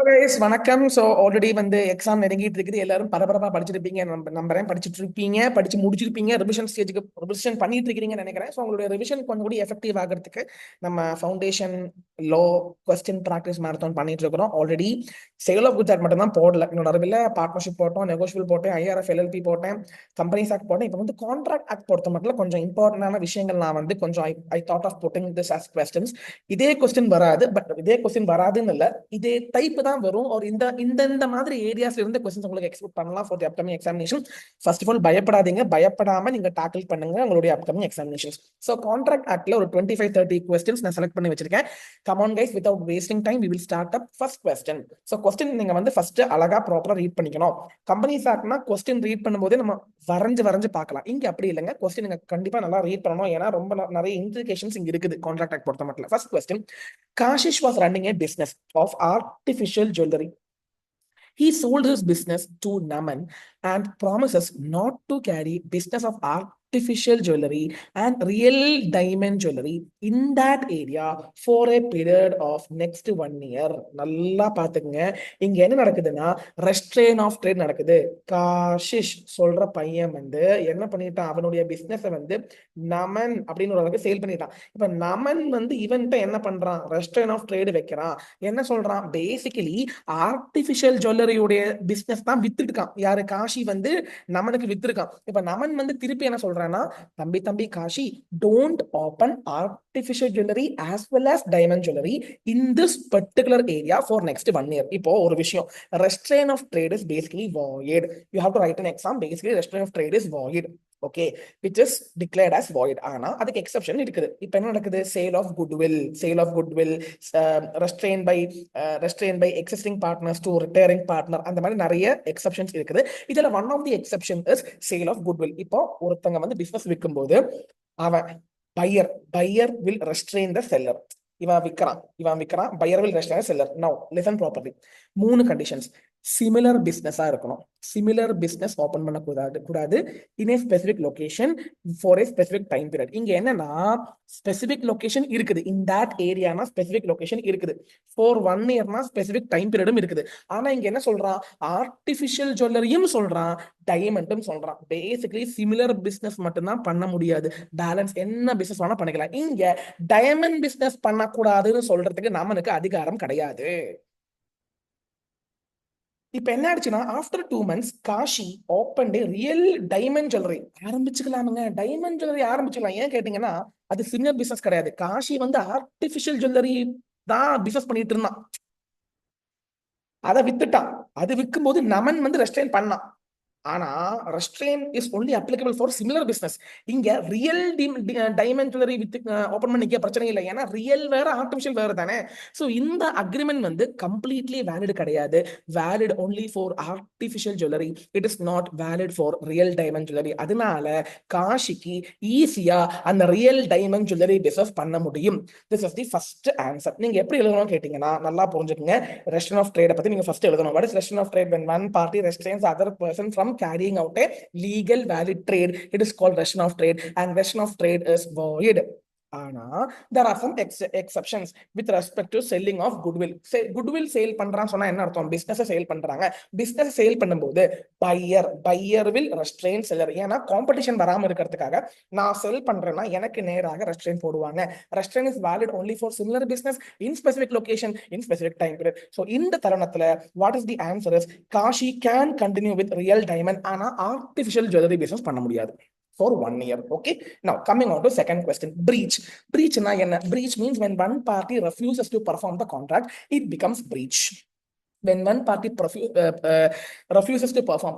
Guys வணக்கம். So already வந்து exam நெருங்கிட்டு இருக்குது. எல்லாரும் பரபரப்பா படிச்சிருப்பீங்க நம்புறேன். படிச்சுட்டு இருப்பீங்க, படிச்சு முடிச்சிருப்பீங்க. ரிவிஷன் ஸ்டேஜுக்கு ரிவிஷன் பண்ணிட்டு இருக்கீங்கன்னு நினைக்கிறேன். ஸோ உங்களுடைய ரிவிஷன் கொஞ்சம் கூட எஃபெக்டிவ் ஆகிறதுக்கு நம்ம foundation law question practice marathon பண்ணிட்டு இருக்கிறோம். Already sale of goods act மட்டும் தான் போடல. இன்னொரு நடுவில் பார்ட்னர்ஷிப் போட்டோம், நெகோஷியபிள் போட்டேன், ஐஆர்எஃப் எல்எல்பி போட்டேன், கம்பெனிஸ் ஆக்ட் போட்டேன். இப்போ வந்து கான்ட்ராக்ட் ஆக்ட் பொறுத்த மட்டும் கொஞ்சம் இம்பார்ட்டன்டான விஷயங்கள் நான் வந்து கொஞ்சம் I thought of putting this as questions. இதே கொஸ்டின் வராது, பட் இதே கொஸ்டின் வராதுன்னு இல்லை, இதே டைப் தான் வரும். ஒரு இந்த மாதிரி ஏரியாஸ்ல இருந்து क्वेश्चंस உங்களுக்கு எக்ஸ்பெக்ட் பண்ணலாம் for the upcoming examination. First of all பயப்படாதீங்க, பயப்படாம நீங்க டாக்கிள் பண்ணுங்க உங்களுடைய அப்கமிங் எக்ஸாமினேஷன்ஸ். சோ கான்ட்ராக்ட் ஆக்ட்ல ஒரு 25-30 क्वेश्चंस நான் செலக்ட் பண்ணி வச்சிருக்கேன். Come on guys, without wasting time we will start up first question. சோ क्वेश्चन நீங்க வந்து ஃபர்ஸ்ட் அழகா ப்ராப்பரா ரீட் பண்ணிக்கணும். கம்பெனிஸ் ஆக்ட்னா क्वेश्चन ரீட் பண்ணும்போது நம்ம வரைஞ்சு பார்க்கலாம். இங்க அப்படி இல்லைங்க, क्वेश्चन நீங்க கண்டிப்பா நல்லா ரீட் பண்ணணும். ஏன்னா ரொம்ப நிறைய இம்ப்ளிகேஷன்ஸ் இங்க இருக்குது கான்ட்ராக்ட் ஆக்ட் பொறுத்த மட்டும். First question, Kashish was running a business of artificial jewelry. He sold his business to Naman and promises not to carry business of artificial jewelry and real diamond jewelry in that area for a period of next 1 year. நல்லா பாத்துக்கங்க, இங்க என்ன நடக்குதுன்னா restrain of trade நடக்குது. காஷிஷ் சொல்ற பையன் வந்து என்ன பண்ணிட்டான், அவனுடைய பிசினஸ் வந்து நமன் அப்படின்னு ஒரு அளவுக்கு சேல் பண்ணிட்டான். இப்ப நமன் வந்து இவன்ட்ட என்ன பண்றான், ரெஸ்ட்ரெயின் ஆஃப் ட்ரேட் வைக்கிறான். என்ன சொல்றான், பேசிக்கலி ஆர்டிபிஷியல் ஜுவல்லரியுடைய பிசினஸ் தான் வித்துட்டுக்கான். யாரு, காஷி வந்து நமனுக்கு வித்துருக்கான். இப்ப நமன் வந்து திருப்பி என்ன சொல்றான்னா, தம்பி Kashi, don't open artificial jewellery as well as diamond jewelry in this particular area for next 1 year. இப்போ ஒரு விஷயம், restraint of trade is basically void. You have to write an exam. Basically restraint of trade is void, okay, which is declared as void. ஆனா அதுக்கு exception இருக்குது. இப்போ என்ன நடக்குது, sale of goodwill restrained by existing partners to retiring partner, அந்த மாதிரி நிறைய exceptions இருக்குது. இதுல one of the exception is sale of goodwill. இப்போ ஒருத்தங்க வந்து பிசினஸ் விற்கும்போது அவன் buyer will restrain the seller. இவன் விற்கிறான், buyer will restrain the seller. Now listen properly. 3 conditions. Similar பிசினஸா இருக்கணும். சிமிலர் பிசினஸ் ஓபன் பண்ணக்கூடாது in a specific location for a specific time period. இங்க என்னன்னா ஸ்பெசிபிக் லொகேஷன் இருக்குது, இன் தட் ஏரியானா specific location இருக்குது, ஃபார் 1 இயர்னா ஸ்பெசிபிக் டைம் பீரியடும் இருக்குது. ஆனா இங்க என்ன சொல்றான், ஆர்டிபிஷியல் ஜுவல்லரியும் சொல்றான், டைமண்டும் சொல்றான். பேசிக்கலி சிமிலர் பிசினஸ் மட்டும்தான் பண்ண முடியாது, பேலன்ஸ் என்ன பிசினஸ் வேணா பண்ணிக்கலாம். இங்க டைமண்ட் பிசினஸ் பண்ணக்கூடாதுன்னு சொல்றதுக்கு நமக்கு அதிகாரம் கிடையாது. இப்ப என்ன ஆயிடுச்சுன்னா, after 2 months Kashi open real diamond jewellery ஆரம்பிச்சுக்கலாமுங்க. டைமண்ட் ஜுவல்லரி ஆரம்பிச்சுக்கலாம். ஏன் கேட்டீங்கன்னா, அது சிமிலர் பிசினஸ் கிடையாது. காஷி வந்து ஆர்டிபிஷியல் ஜுவல்லரி தான் பிசினஸ் பண்ணிட்டு இருந்தான், அதை வித்துட்டான். அது விற்கும் போது நமன் வந்து ரெஸ்ட்ரெயின் பண்ணான். ஆனா restrain is only applicable for similar business. இங்க real diamond jewellery with open பண்ணிக்க பிரச்சனை இல்லை, ஏன்னா ரியல் வேற ஆர்டிபிஷியல் வேற தானே. சோ இந்த அக்ரிமெண்ட் வந்து கம்ப்ளீட்லி வேலிட் கிடையாது. Valid only for artificial jewellery, it is not valid for real diamond jewellery. அதனால காஷிக்கு ஈஸியா அந்த ரியல் டைமண்ட் ஜுவல்லரி பிசினஸ் பண்ண முடியும். This is the first answer. நீங்க எப்படி எழுதணும் கேட்டீங்கன்னா, நல்லா புரிஞ்சுக்கங்க. ரெஸ்ட்ரெயின் ஆஃப் ட்ரேட் பத்தி நீங்க ஃபர்ஸ்ட் எழுதணும். What is restrain of trade? when one party restrains other person from carrying out a legal valid trade, it is called restriction of trade, and restriction of trade is void. ஆனா there are some exceptions with respect to selling of goodwill. goodwill sale பண்றான்னு சொன்னா என்ன அர்த்தம், business sale பண்றாங்க. Business sale பண்ணும்போது pier will restrain seller. ஏன்னா competition வராம இருக்கிறதுக்காக நான் செல் பண்றேன்னா எனக்கு நேராக ரெஸ்ட்ரெயின் போடுவாங்க. Restrain is valid only for similar business in specific location in specific time period. so இந்த தருணத்துல what is the answer is, Kashi can continue with real diamond, ஆனா artificial jewelry business பண்ண முடியாது for 1 year. Okay, now coming on to second question, breach na enna? Breach means when one party refuses to perform the contract, it becomes breach. When one party refuses to perform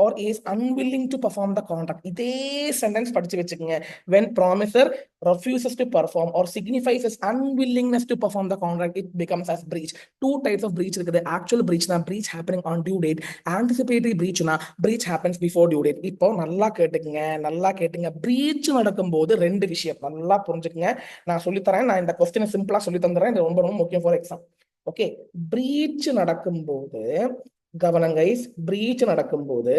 or is unwilling to perform the contract, இதே sentence படிச்சு வெச்சுக்கங்க. when promiser refuses to perform or signifies his unwillingness to perform the contract, it becomes as breach. 2 types of breach இருக்குது. actual breach na breach happening on due date, anticipatory breach na breach happens before due date. இப்போ நல்லா கேட்டுங்க. breach நடக்கும்போது 2 விஷயம் நல்லா புரிஞ்சுக்கங்க. நான் சொல்லித்தரேன், நான் இந்த கொஸ்டினை சிம்பிளா சொல்லி தந்துறேன், இது ரொம்ப முக்கியம் ஃபார் எக்ஸாம். ஓகே, பிரீச் நடக்கும்போது கவனம் கைஸ், பிரீச் நடக்கும்போது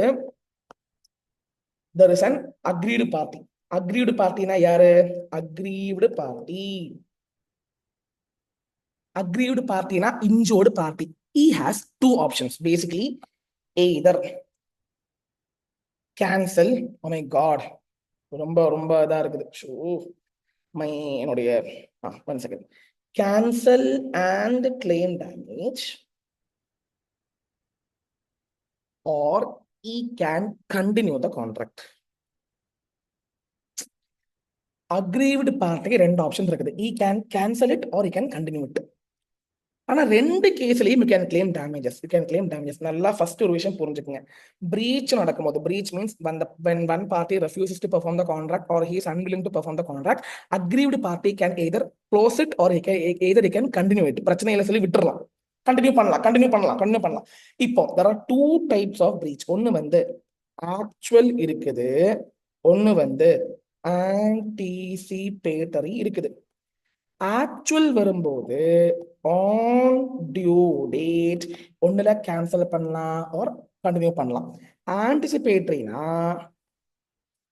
there is an agreed party. agreed partyனா யாரு, agreed party. agreed partyனா injured party. he has two options basically, either cancel, oh my god, ரொம்ப ரொம்ப இதா இருக்குது, ஷோ மை என்னுடைய one second, cancel and claim damage, or he can continue the contract. Aggrieved பார்ட்டிக்கு ரெண்டு option இருக்குது, he can cancel it or he can continue it. ஆனா ரெண்டு கேஸ்லயும் you can claim damages, you can claim damages. நல்லா first ஒரு விஷயம் புரிஞ்சுக்கங்க, பிரீச் நடக்கும்போது, breach means when one party refuses to perform the contract or he is unwilling to perform the contract, aggrieved party can either close it or either he can continue it. பிரச்சனை இல்லை சொல்லி விட்டுறலாம், continue பண்ணலாம். இப்போ there are two types of breach. ஒன்னு வந்து actual இருக்குது, ஒன்னு வந்து ஆன்டிசிபேட்டரி இருக்குது. ஆக்சுவல் வரும்போது ஆன் டியூ டேட் ஒண்ணுல கேன்சல் பண்ணலாம் ஆர் கண்டினியூ பண்ணலாம். ஆன்டிசிபேட்டரினா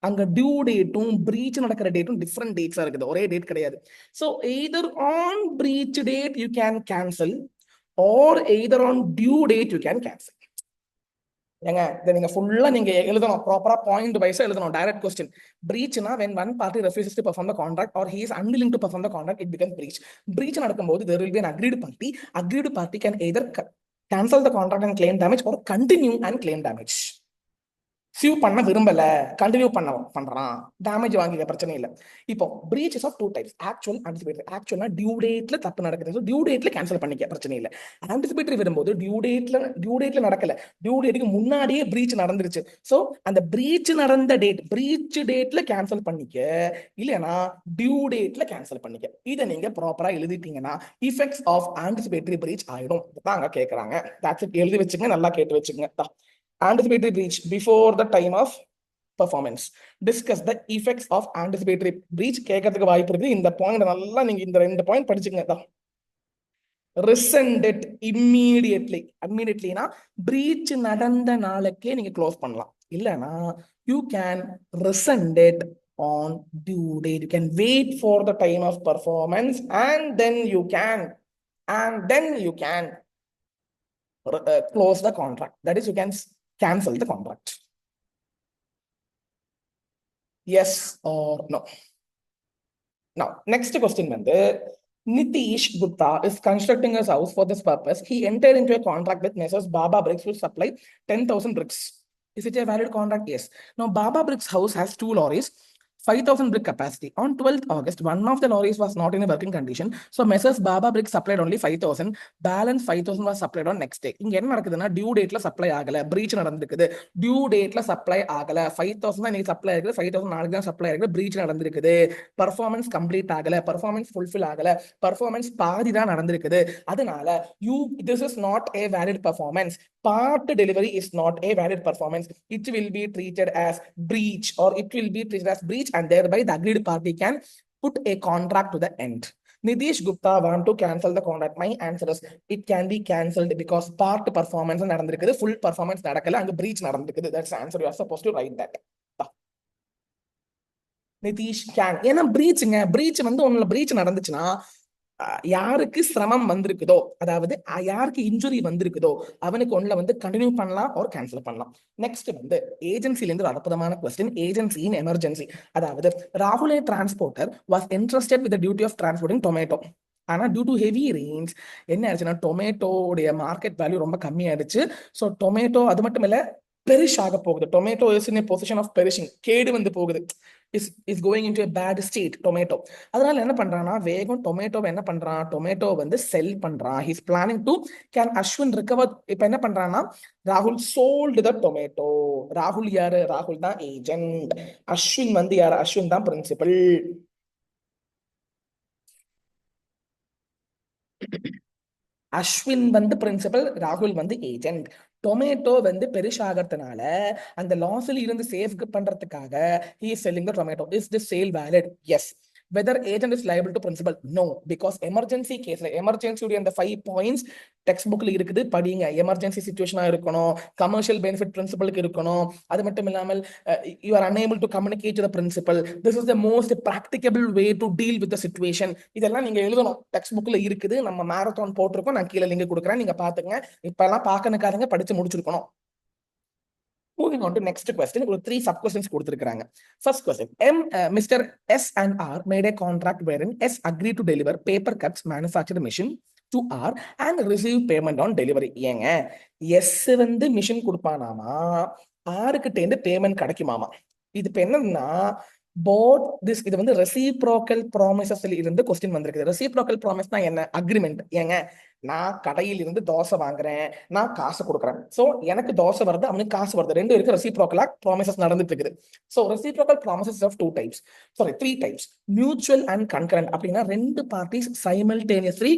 அங்க டியூ டேட்டும் பிரீச் நடக்கிற டேட்டும் டிஃப்ரெண்ட் டேட்ஸா இருக்குது, ஒரே டேட் கிடையாது. So either on breach date you can cancel or either on due date you can cancel. ஏங்க இதை நீங்க ஃபுல்லா நீங்க எழுதணும், ப்ராப்பரா பாயிண்ட் வைஸா எழுதணும். டைரக்ட் கொஸ்டின், பிரீச்னா when one party refuses to perform the contract or he is unwilling to perform the contract, it becomes breach. breach நடக்கும்போது there will be an agreed party can either cancel the contract and claim damage or continue and claim damage. சிவ் பண்ண விரும்பல, continue பண்றான், damage வாங்கிக்க பிரச்சனை இல்லை. இப்போ breaches of two types, actual, anticipatory. ஆக்சுவல்னா டியூ டேட்ல தப்பு நடக்குது, டியூ டேட்ல கேன்சல் பண்ணிக்க பிரச்சனை இல்லை. ஆன்டிசிபேட்டரி வரும்போது டியூ டேட்ல நடக்கல, டியூ டேட்டுக்கு முன்னாடியே பிரீச் நடந்துருச்சு. ஸோ அந்த பிரீச் நடந்த பிரீச் டேட்ல கேன்சல் பண்ணிக்க, இல்லைன்னா டியூ டேட்ல கேன்சல் பண்ணிக்க. இதை நீங்க ப்ராப்பரா எழுதிட்டீங்கன்னா இஃபெக்ட்ஸ் ஆஃப் ஆன்டிசிபேட்டரி பிரீச் ஆயிடும். தாங்க கேட்கறாங்க, எழுதி வச்சுங்க, நல்லா கேட்டு வச்சுங்க. Anticipatory breach before the time of performance. Discuss the effects of anticipatory breach. கேட்கறதுக்கு வாய்ப்பு இருக்கு. இந்த பாயிண்ட் நல்லா நீங்க இந்த ரெண்டு பாயிண்ட் படிச்சுங்க தான். Rescind it immediately. Immediatelyனா breach நடந்த நாளைக்கே நீங்க க்ளோஸ் பண்ணலாம். இல்லனா you can rescind it on due date. You can wait for the time of performance and then you can close the contract. That is, you can cancel the contract. Yes or no? Now, next question வந்து, Nitish Gupta is constructing his house. For this purpose, he entered into a contract with Messrs. Baba Bricks to supply 10,000 bricks. Is it a valid contract? Yes. Now, Baba Bricks house has 2 lorries, 5,000 brick capacity. On 12th August, one of the lorries was not in a working condition. So, Messrs. Baba Bricks supplied only 5,000. Balance 5,000 was supplied on next day. இங்க என்ன நடக்குதுன்னா, due டேட்ல supply ஆகல, breach நடந்திருக்குது. Due டேட்ல supply ஆகல, 5,000 தான் நீங்க சப்ளை ஆகுது, 5,000 நாளைக்கு தான் சப்ளை ஆகுது, பிரீச் நடந்திருக்குது. பர்ஃபார்மன்ஸ் கம்ப்ளீட் ஆகல, பர்ஃபார்மன்ஸ் ஃபுல்ஃபில் ஆகல, பர்ஃபார்மன்ஸ் பாதி தான் நடந்திருக்குது. அதனால this is not a valid performance. Part delivery is not a valid performance. It will be treated as breach, or it will be treated as breach, and thereby the agreed party can put a contract to the end. Nitish Gupta want to cancel the contract. My answer is it can be cancelled because part performance நடந்திருக்குது, full performance நடக்கல, அங்க breach நடந்திருக்குது. That's the answer. You are supposed to write that. Nitish can, ஏன்னா பிரீச்சுங்க, breach வந்து ஒண்ணுல breach நடந்துச்சுன்னா யாருக்கு சிரமம் வந்திருக்குதோ, அதாவது யாருக்கு இன்ஜுரி வந்திருக்குதோ அவனுக்கு ஒண்ணுல வந்து கண்டினியூ பண்ணலாம் ஒரு கேன்சல் பண்ணலாம். நெக்ஸ்ட் வந்து ஏஜென்சில இருந்து ஒரு அற்புதமான கொஸ்டின், ஏஜென்சி இன் எமர்ஜென்சி. அதாவது ராகுல் transporter was interested with duty of transporting tomato. ஆனா டியூ டு ஹெவி ரெயின்ஸ் என்ன ஆச்சுன்னா டொமேட்டோடைய மார்க்கெட் வேல்யூ ரொம்ப கம்மியாயிடுச்சு. ஸோ டொமேட்டோ அது மட்டும் இல்ல பெரிஷ் ஆக போகுது. Tomato is in a position of perishing. கேடு வந்து போகுது, is going into a bad state tomato. அதனால என்ன பண்றான்னா வேகம் டொமேட்டோவை என்ன பண்றான், டொமேட்டோ வந்து செல் பண்றான். He is planning to can Ashwin recover. இப்ப என்ன பண்றான்னா ராகுல் சோல்டு த டொமேட்டோ. ராகுல் யாரு, ராகுல் தான் ஏஜென்ட், அஸ்வின் வந்து யாரு, அஸ்வின் தான் பிரின்சிபல். அஸ்வின் வந்து பிரின்சிபல், ராகுல் வந்து ஏஜென்ட். டொமேட்டோ வந்து பெருசாகிறதுனால அந்த லாஸ்ல இருந்து சேஃப் பண்றதுக்காக he is selling the tomato. Is the sale valid? Yes. whether agent is liable to principal. No, because emergency case, emergency உடைய அந்த 5 points டெக்ஸ்ட் புக்ல இருக்குது, படிங்க. எமர்ஜென்சி சிச்சுவேஷனா இருக்கணும், கமர்ஷியல் பெனிஃபிட் பிரின்சிபலுக்கு இருக்கணும், அது மட்டும் இல்லாமல் you are unable to communicate to the principal, this is the most practicable way to deal with the situation. இதெல்லாம் நீங்க எழுதணும், டெக்ஸ்ட் புக்ல இருக்குது. நம்ம மாரத்தான் போட்டிருக்கோம், நான் கீழே லிங்க் கொடுக்குறேன், நீங்க பாத்துங்க. இப்ப எல்லாம் பாக்கணுக்காரங்க படிச்சு முடிச்சிருக்கணும். Moving on to next question, ஒரு 3 sub questions கொடுத்திருக்காங்க. First question, Mr. S and R made a contract wherein S agreed to deliver paper cuts manufactured machine to R and receive payment on delivery. ஏங்க S வந்து machine கொடுப்பானாமா, R கிட்ட இருந்து payment கிடைக்குமாமா. இது இப்ப என்னன்னா both this, இது வந்து reciprocal promises இருந்து கொஸ்டின் வந்திருக்கு. reciprocal promise என்ன? அக்ரிமெண்ட். ஏங்க நான் கடையில் இருந்து தோசை வாங்குறேன், நான் காசு கொடுக்குறேன், சோ எனக்கு தோசை வருது, அவனுக்கு காசு வருது, ரெண்டு இருக்கு reciprocal promises நடந்துட்டு இருக்குது. So reciprocal promises of 3 types, mutual and concurrent. அப்படின்னா ரெண்டு பார்ட்டிஸ் simultaneously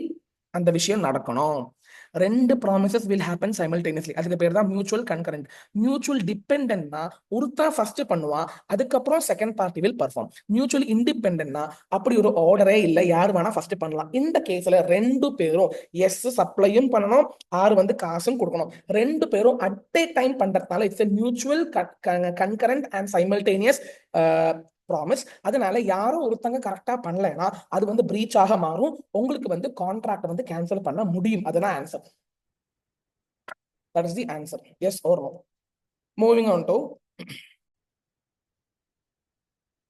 அந்த விஷயம் நடக்கணும். ரெண்டு ப்ராமிசஸ் will happen simultaneously, அதுக்கு பேர் தான் மியூச்சுவல் கன்கரண்ட். மியூச்சுவல் டிபெண்டன்ட்னா ஒருத்தன் ஃபர்ஸ்ட் பண்ணுவான், அதுக்கப்புறம் second party will perform. Mutual இண்டிபெண்டன்ட்னா அப்படி ஒரு ஆர்டரே இல்லை, யார் வேணா ஃபர்ஸ்ட் பண்ணலாம். இந்த கேஸ்ல ரெண்டு பேரும் எஸ் சப்ளையும் பண்ணணும், ஆர் வந்து காசும் கொடுக்கணும். ரெண்டு பேரும் அட் ஏ டைம் பண்றதுனால it's mutual concurrent and simultaneous promise. அதனால யாரும் ஒருத்தங்க கரெக்டா பண்ணலைன்னா அது வந்து பிரீச் ஆக மாறும், உங்களுக்கு வந்து கான்ட்ராக்ட் வந்து கேன்சல் பண்ண முடியும். அதுதான் answer. That is the answer, yes or no. Moving on to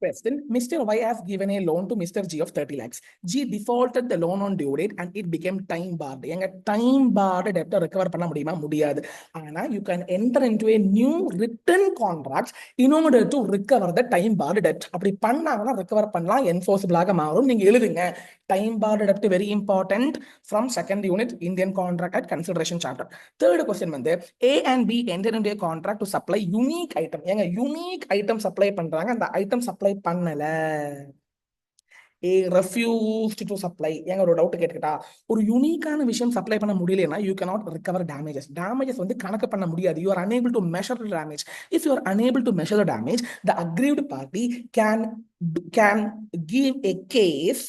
question, Mr. Y has given a loan to Mr. G of 30 lakhs. G defaulted the loan on due date and it became time barred. எங்க time barred debt recover பண்ண முடியுமா? முடியாது. ஆனா you can enter into a new written contract in order to recover the time barred debt. அப்படி பண்ணாங்கன்னா recover பண்ணலாம், enforceable ஆக மாறும். நீங்க எழுதுங்க, time barred debt very important from second unit Indian Contract Act consideration chapter. Third question வந்து A and B entered into a contract to supply unique item. ஏங்க unique item supply பண்றாங்க, அந்த item supply பண்ணல, A refused to supply. ஏங்க ஒரு doubt கேட்டுக்கிட்டா, ஒரு யூனிக்கான விஷயம் சப்ளை பண்ண முடியலனா you cannot recover damages. damages வந்து கணக்கு பண்ண முடியாது, you are unable to measure the damage. If you are unable to measure the damage, the aggrieved party can give a case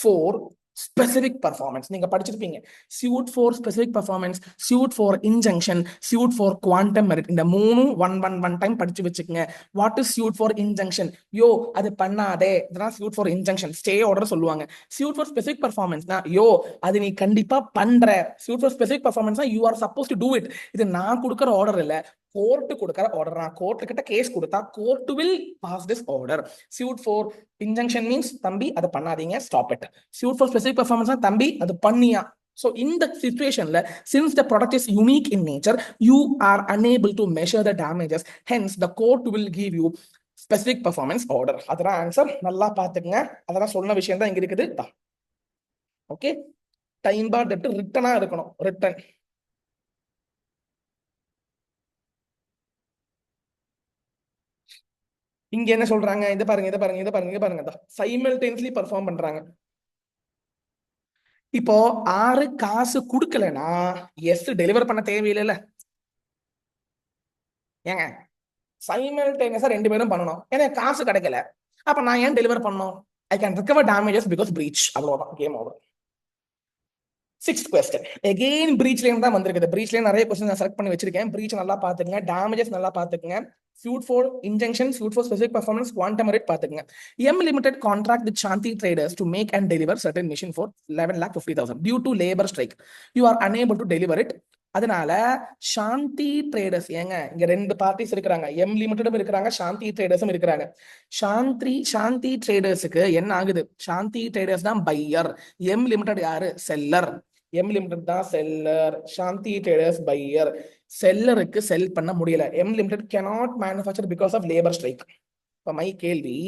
for specific performance. நீங்க படிச்சிருப்பீங்க, suit for specific performance, suit for injunction, suit for quantum merit. இந்த மூணும் one time படிச்சு வச்சுக்கங்க. what is suit for injunction? யோ அது பண்ணாதே, இதெல்லாம் suit for injunction, stay order சொல்லுவாங்க. suit for specific performance னா யோ அது நீ கண்டிப்பா பண்ற. suit for specific performance னா you are supposed to do it. இது நான் கொடுக்கிற ஆர்டர் இல்ல, கோர்ட் கொடுக்கிற ஆர்டர். நான் கோர்ட் கிட்ட கேஸ் கொடுத்தா court will pass this order. suit for injunction means தம்பி அதை பண்ணாதீங்க, stop it. suit for specific performance தம்பி அது பண்ணியா. So in the situation, since the product is unique in nature, you are unable to measure the damages. Hence, the court will give you specific performance order. அதான் answer. நல்லா பாத்துக்கங்க, அதெல்லாம் சொன்ன விஷயம் தான் இங்க இருக்குது. ஓகே, டைம் பார் டெப்ட் ரிட்டனா இருக்கணும், ரிட்டன். இங்க என்ன சொல்றாங்க, இத பாருங்க, இத பாருங்க, இத பாருங்க, இத பாருங்க, சைமல்டேனியஸ்லி பெர்ஃபார்ம் பண்றாங்க. இப்போ ஆறு காசு கொடுக்கலனா எஸ் டெலிவர் பண்ண தேவையில்லைல. ஏங்க சைமல்டேனியஸா ரெண்டு பேரும் பண்ணணும், ஏன்னா காசு கிடைக்கல, அப்ப நான் ஏன் டெலிவர் பண்ணணும்? I can recover damages because breach. அவ்வளவுதான், game over. Sixth question again breach line தான் வந்திருக்குது. பிரீச் லைன் நிறைய கொஸ்டின் நான் செலக்ட் பண்ணி வச்சிருக்கேன். பிரீச் நல்லா பாத்துக்கங்க, டேமேஜஸ் நல்லா பாத்துக்கங்க, suit for injunction, suit for specific performance, quantum merit பாத்துக்கங்க. M Limited contract with Shanti Traders to make and deliver certain machine for 11,50,000 due to labor strike. You are unable to deliver it. அதனால சாந்தி traders, ஏங்க இங்க ரெண்டு parties இருக்கிறாங்க, M லிமிடெடும் இருக்கிறாங்க, சாந்தி ட்ரேடர்ஸும் இருக்கிறாங்க. சாந்தி ட்ரேடர்ஸுக்கு என்ன ஆகுது? சாந்தி ட்ரேடர்ஸ் தான் பையர், எம் லிமிடெட் யாரு? செல்லர். எம் லிமிடெட் தான் செல்லர், சாந்தி ட்ரேடர்ஸ் பையர். செல்லருக்கு செல் பண்ண முடியல, M limited cannot manufacture because of labor strike. இப்ப மை கேள்வி,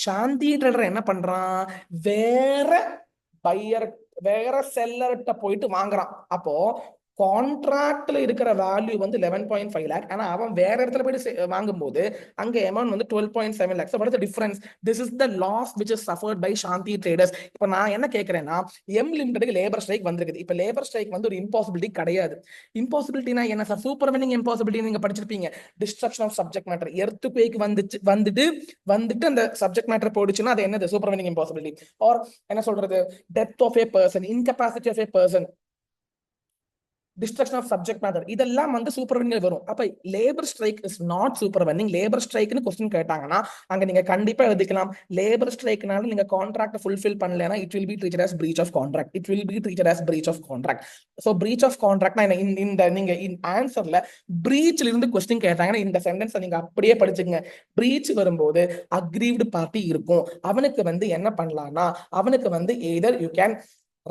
சாந்தி ட்ரேடர் என்ன பண்றான்? வேற பையர், வேற செல்லர்கிட்ட போயிட்டு வாங்குறான். அப்போ கான்ட்ராக்ட்ல இருக்கிற வேல்யூ வந்து 11.5 lakh. ஆனா அவன் வேற இடத்துல போயிட்டு வாங்கும்போது அங்க அமௌண்ட் வந்து 12.7 lakhs. What is the difference? This is the loss which is suffered by Shanti Traders. இப்போ நான் என்ன கேட்கிறேன்னா, எம் லிமிடெடுக்கு லேபர் ஸ்ட்ரைக் வந்திருக்குது. இப்போ லேபர் ஸ்ட்ரைக் வந்து ஒரு இம்பாசிபிலிட்டி கிடையாது. இம்பாசிபிலிட்டினா என்ன சார்? சூப்பர் வென்னிங் இம்பாசிபிலிட்டி நீங்க படிச்சிருப்பீங்க. Destruction of subject matter. Earthquake வந்துட்டு அந்த சப்ஜெக்ட் மேட்டர் போயிடுச்சுன்னா அது என்னது? Super winning impossibility. ஆர் என்ன சொல்றது? Death of a person, incapacity of a person, destruction of subject matter, இதெல்லாம் வந்து சூப்பர் வென்னிங் வரும். அப்ப labour strike is not supervening. Labour ஸ்ட்ரைக்னு கொஸ்டின் கேட்டாங்கன்னா அங்க நீங்க கண்டிப்பா எழுதிக்கலாம், லேபர் ஸ்ட்ரைக்னால நீங்க கான்ட்ராக்ட் ஃபுல்ஃபில் பண்ணலனா it will be treated as breach of contract. It will be treated as breach of contract. So breach of contract னா இந்த நீங்க ஆன்சர்ல பிரீச்ல இருந்து கொஸ்டின் கேட்டாங்கன்னா இந்த சென்டென்ஸ் நீங்க அப்படியே படிச்சுங்க. பிரீச் வரும்போது அக்ரீவ்டு பார்ட்டி இருக்கும். அவனுக்கு வந்து என்ன பண்ணலாம்னா, அவனுக்கு வந்து either you can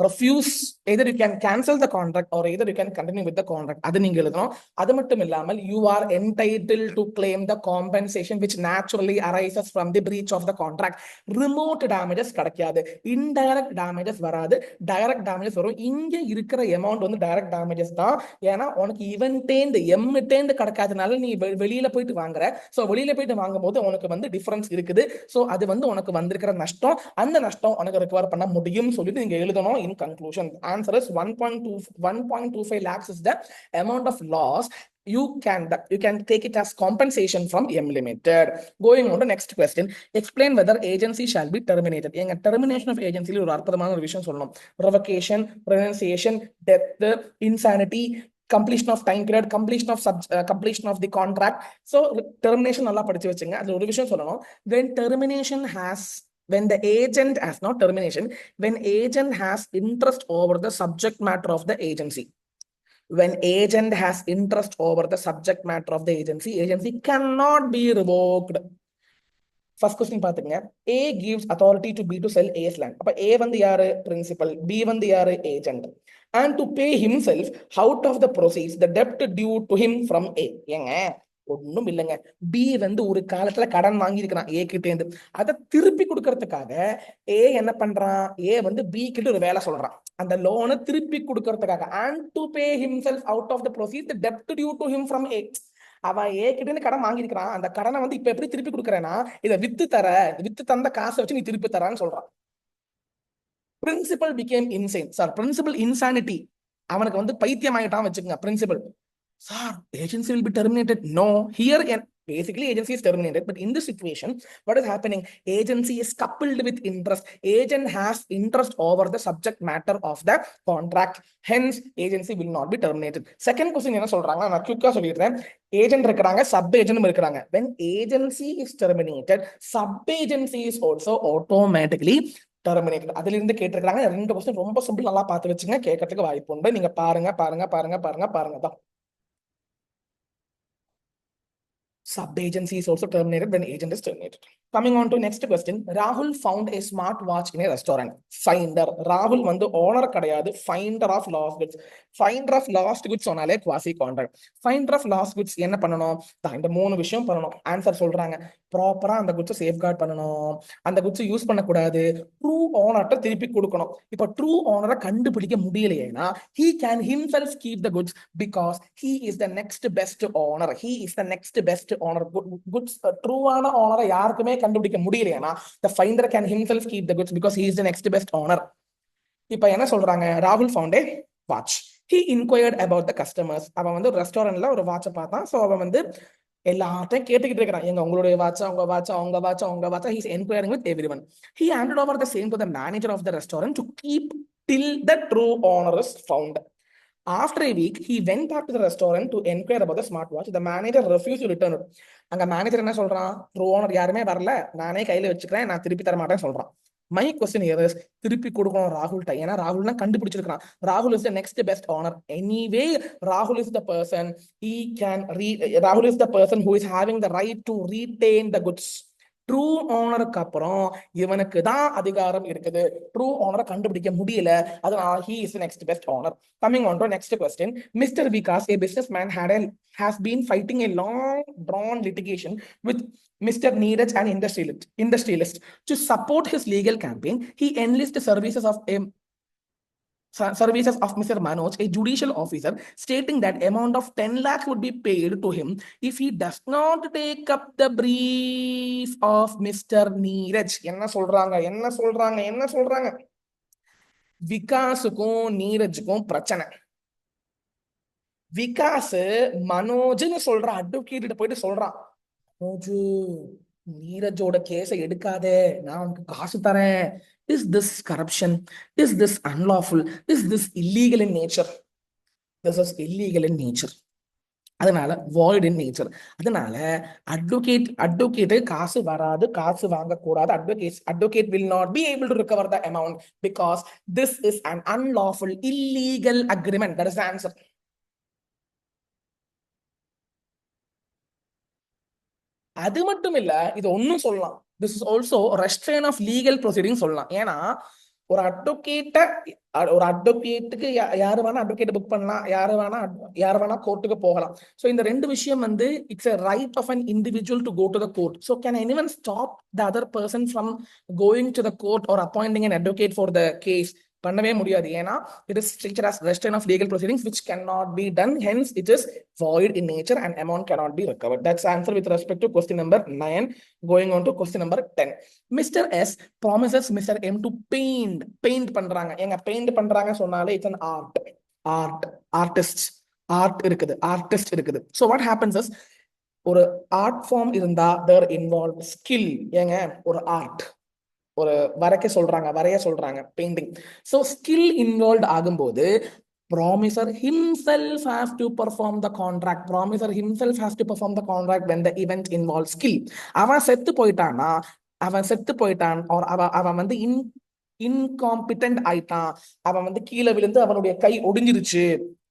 refuse, either you can cancel the contract or either you can continue with the contract. அது நீங்க எழுதணும். அது மட்டும் இல்லாமல் you are entitled to claim the compensation which naturally arises from the breach of the contract. remote damages கிடைக்காது, indirect damages வராது, direct damages வரும். இங்க இருக்கிற அமௌண்ட் வந்து direct damages தான். ஏன்னா உனக்கு இவன்டேந்து எம்மிட்டேந்து கிடைக்காதனால நீ வெளியில போயிட்டு வாங்குற. சோ வெளியில போயிட்டு வாங்கும்போது உனக்கு வந்து டிஃபரன்ஸ் இருக்குது. சோ அது வந்து உனக்கு வந்திருக்கிற நஷ்டம். அந்த நஷ்டம் உனக்கு ரெக்கவர் பண்ண முடியும் சொல்லிட்டு நீங்க எழுதணும். In conclusion, the answer is 1.25 lakhs is the amount of loss you can take it as compensation from M Limited. Going on to next question, explain whether agency shall be terminated. எங்க termination of agency ஒரு அற்புதமான ஒரு விஷயம் சொல்லணும். revocation, renunciation, death, insanity, completion of time period, completion of the contract. So termination நல்லா படிச்சு வச்சுங்க. அதுல ஒரு விஷயம் சொல்லணும். When the agent has not termination, when agent has interest over the subject matter of the agency. When agent has interest over the subject matter of the agency cannot be revoked. First question பாத்துங்க. A gives authority to B to sell A's land. அப்ப A வந்து யாரு? Principal. B வந்து யாரு? Agent. And to pay himself out of the proceeds the debt due to him from A. ஏங்க ஒண்ணும் இல்லைங்க. B வந்து ஒரு காலத்துல கடன் வாங்கி இருக்கிறான் ஏ கிட்ட இருந்து. அதை திருப்பி கொடுக்கறதுக்காக ஏ என்ன பண்றான்? ஏ வந்து பி கிட்ட ஒரு வேலை சொல்றான். அந்த லோனை திருப்பி கொடுக்கறதுக்காக and to pay himself out of the proceeds the debt due to him from A. அவன் ஏ கிட்ட இருந்து கடன் வாங்கியிருக்கிறான். அந்த கடனை வந்து இப்ப எப்படி திருப்பி கொடுக்கறேன்னா, இதை வித்து தந்த காசை வச்சு நீ திருப்பி தரான்னு சொல்றான். Principal became insane. Sir principal insanity, அவனுக்கு வந்து பைத்தியம் ஆகிட்டான் வச்சுக்கோங்க. Principal, sir, agency will be terminated. No, here basically agency is terminated, but in this situation what is happening? Agency is coupled with interest. Agent has interest over the subject matter of the contract, hence agency will not be terminated. Second question என்ன சொல்றாங்க, நான் குயிக்கா சொல்லிடுறேன். Agent இருக்கிறாங்க, sub agent இருக்கிறாங்க. when agency is terminated, sub agency is also automatically terminated. அதுல இருந்து கேட்டிருக்காங்க. ரெண்டு क्वेश्चन ரொம்ப சிம்பிள், நல்லா பார்த்து வச்சுங்க, கேட்கறதுக்கு வாய்ப்பு உண்டு. நீங்க பாருங்க தான். Sub agency is also terminated when agent is terminated. Coming on to next question, Rahul found a smart watch in a restaurant. Finder. Rahul வந்து ஓனர் கிடையாது, finder of lost goods. Finder of lost goods சொன்னாலே quasi contract. Finder of lost goods என்ன பண்ணணும்? இந்த மூணு விஷயம் பண்ணணும். Answer சொல்றாங்க. ப்ராப்பரா அந்த குட்ஸை சேஃப்கார்ட் பண்ணணும், அந்த குட்ஸை யூஸ் பண்ணக்கூடாது, ட்ரூ ஓனர்ட்ட திருப்பி கொடுக்கணும். இப்ப ட்ரூ ஓனரை கண்டுபிடிக்க முடியலையேனா he can himself keep the goods because he is the next best owner. He is the next best owner. Goods ட்ரூவான ஓனரை யாருக்குமே கண்டுபிடிக்க முடியலையேனா the finder can himself keep the goods because he is the next best owner. இப்ப என்ன சொல்றாங்க? ராகுல் found a watch. He inquired about the customers. அவன் வந்து ரெஸ்டாரண்ட்ல ஒரு வாட்சை பார்த்தான். சோ அவன் வந்து எல்லாத்தையும் கேட்டுக்கிட்டு இருக்கிறான். எங்க உங்களுடைய வாட்சா, உங்க வாட்சா. He is inquiring with everyone. He handed over the same to the manager of the restaurant to keep till the true owner is found. After a week, he went back to the restaurant to inquire about the smartwatch. The manager refused to return it. அங்க manager என்ன சொல்றான்? True owner யாருமே வரல, நானே கையில வச்சுக்கிறேன், நான் திருப்பி தர மாட்டேன்னு சொல்றான். My question here is, திருப்பி கொடுக்கணும் ராகுல்ட்ட. ஏன்னா ராகுல் தான் கண்டுபிடிச்சிருக்கான். ராகுல் is the next best owner. Anyway, Rahul is the person Rahul is the person who is having the right to retain the goods. True ஓனருக்கு அப்புறம் இவனுக்கு தான் அதிகாரம் இருக்குது. ட்ரூ ஓனரை கண்டுபிடிக்க முடியல, அதனால he is the next best owner. Coming on to next question, Mr. Vikas, a businessman, has been fighting a long drawn litigation with Mr. Neeraj, an industrialist. To support his legal campaign, he enlists the services of a services of Mr. Manoj, a judicial officer, stating that amount of 10 lakhs would be paid to him if he does not take up the brief of Mr. Neeraj. என்ன சொல்றாங்க விகாஸுக்கும் நீரஜுக்கும் பிரச்சனை. விகாஸ் மனோஜ்னு சொல்ற advocate போயிட்டு சொல்றான், மனோஜு நீரஜோட கேஸை எடுக்காத, நான் உனக்கு காசு தரேன். Is this corruption? Is this unlawful? Is this illegal in nature? This is illegal in nature. அதனால வாய்ட் இன் நேச்சர். அதனால அட்வொகேட் காசு வராது, காசு வாங்கக்கூடாது. Advocate will not be able to recover the amount because this is an unlawful illegal agreement. That is the answer. அது மட்டும் இல்ல, இது ஒன்னும் சொல்லலாம், this is also restraint of legal proceedings சொல்லலாம். ஏன்னா ஒரு அட்வொகேட்டுக்கு யாரு வேணா அட்வொகேட் புக் பண்ணலாம், யாரு வேணா கோர்ட்டுக்கு போகலாம். சோ இந்த ரெண்டு விஷயம் வந்து it's a right of an individual to go to the court. So can anyone stop the other person from going to the court or appointing an advocate for the case? பண்ணவே முடியாது. ஏன்னா it is structured as restraint of legal proceedings which cannot be done, hence it is void in nature and amount cannot be recovered. That's answer with respect to question number 9. Going on to question number 10. Mr. S promises Mr. M to paint பண்றாங்க. ஏங்க paint பண்றாங்க சொன்னாலே it's an artist இருக்குது. So what happens is, ஒரு art form இருந்தா there involved skill. ஏங்க ஒரு art, ஒரு வரைய சொல்றாங்க பெயிண்டிங். சோ ஸ்கில் இன்வால்வ் ஆகும்போது promiser himself has to perform the contract. When the event involves skill. அவன் செத்து போயிட்டான் or அவன் வந்து incompetent ஆயிட்டான், அவன் வந்து கீழே விழுந்து அவனுடைய கை ஒடிஞ்சிருச்சு,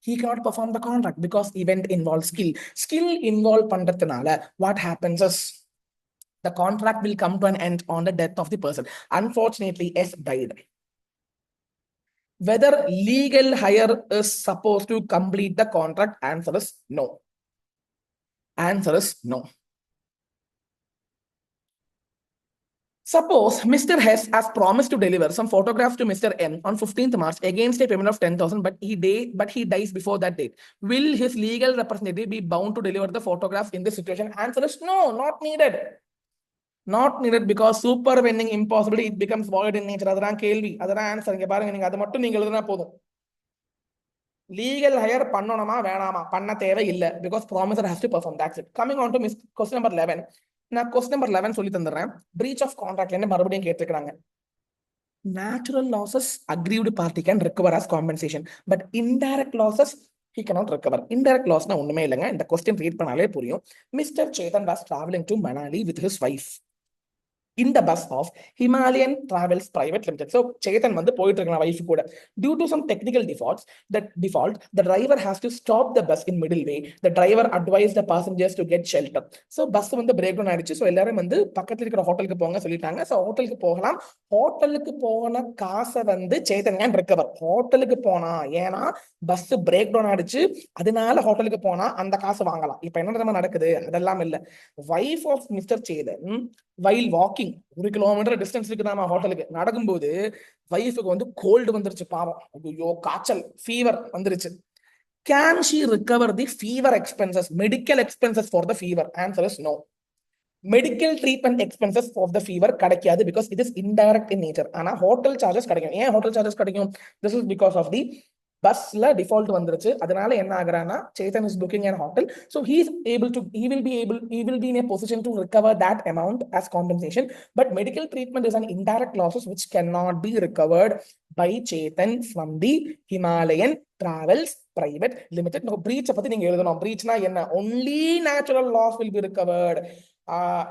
he cannot perform the contract because event involves skill involve பண்றதுனால what happens is the contract will come to an end on the death of the person. Unfortunately, S died. Whether legal hire is supposed to complete the contract? Answer is no. Suppose Mr. Hess has promised to deliver some photographs to Mr. M on 15th March against a payment of 10,000, but he dies before that date. Will his legal representative be bound to deliver the photographs in this situation? Answer is no, not needed. Because supervening impossibility, it becomes void in nature. அதான் கேள்வி, அதான் answer. இங்க பாருங்க, நீங்க அதை மட்டும் நீங்க எழுதுனா போதும். லீகல் ஹையர் பண்ணணுமா வேணாமா? பண்ண தேவை இல்ல, because promiser has to perform. That's it. Coming on to question number 11. நான் question number 11 சொல்லி தந்துடுறேன். breach of contract என்ன மறுபடியும் கேட்டிருக்காங்க. Natural losses, aggrieved party can recover as compensation, but indirect losses he cannot recover. Indirect loss na ஒண்ணுமே இல்லைங்க. இந்த question read பண்ணாலே புரியும். Mr. Chetan was traveling to Manali with his wife in the bus of Himalayan Travels Private Limited. So Chetan வந்து போயிட்டு இருக்கான் wife கூட. Due to some technical default, the driver has to stop the bus in middle way. The driver advised the passengers to get shelter. So bus வந்து break down ஆயிடுச்சு. So எல்லாரும் வந்து பக்கத்துல இருக்கிற ஹோட்டலுக்கு போங்க சொல்லிட்டாங்க. So ஹோட்டலுக்கு போகலாம். ஹோட்டலுக்கு போன காசை வந்து சேத்தன் கேன் ரெக்கவர். ஹோட்டலுக்கு போனா, ஏன்னா பஸ் பிரேக் டவுன் ஆயிடுச்சு, அதனால ஹோட்டலுக்கு போனா அந்த காசு வாங்கலாம். இப்ப என்ன நடக்குது? அதெல்லாம் இல்ல. Wife of mister Chetan while walking, 1 kilometre distance இருக்குதாமா ஹோட்டலுக்கு, நடக்கும்போது வைஃபுக்கு வந்து கோல்டு வந்துருச்சு, பாவம், ஐயோ காய்ச்சல், ஃபீவர் வந்துருச்சு. Can she recover the fever expenses, medical expenses for the fever? Answer is no. Medical treatment expenses for the fever கிடைக்காது, because it is indirect in nature. ஆனா ஹோட்டல் சார்ஜஸ் கிடைக்கும். ஏன் ஹோட்டல் சார்ஜஸ் கிடைக்கும்? This is because of the பஸ்ல default வந்துருச்சு. அதனால என்ன ஆகுறானா, Chetan is booking an hotel, so he will be in a position to recover that amount as compensation. But medical treatment is an indirect losses which cannot be recovered by Chetan from the Himalayan Travels Private Limited. No, breach பத்தி நீங்க எழுதணும். breachனா என்ன? Only natural loss will be recovered.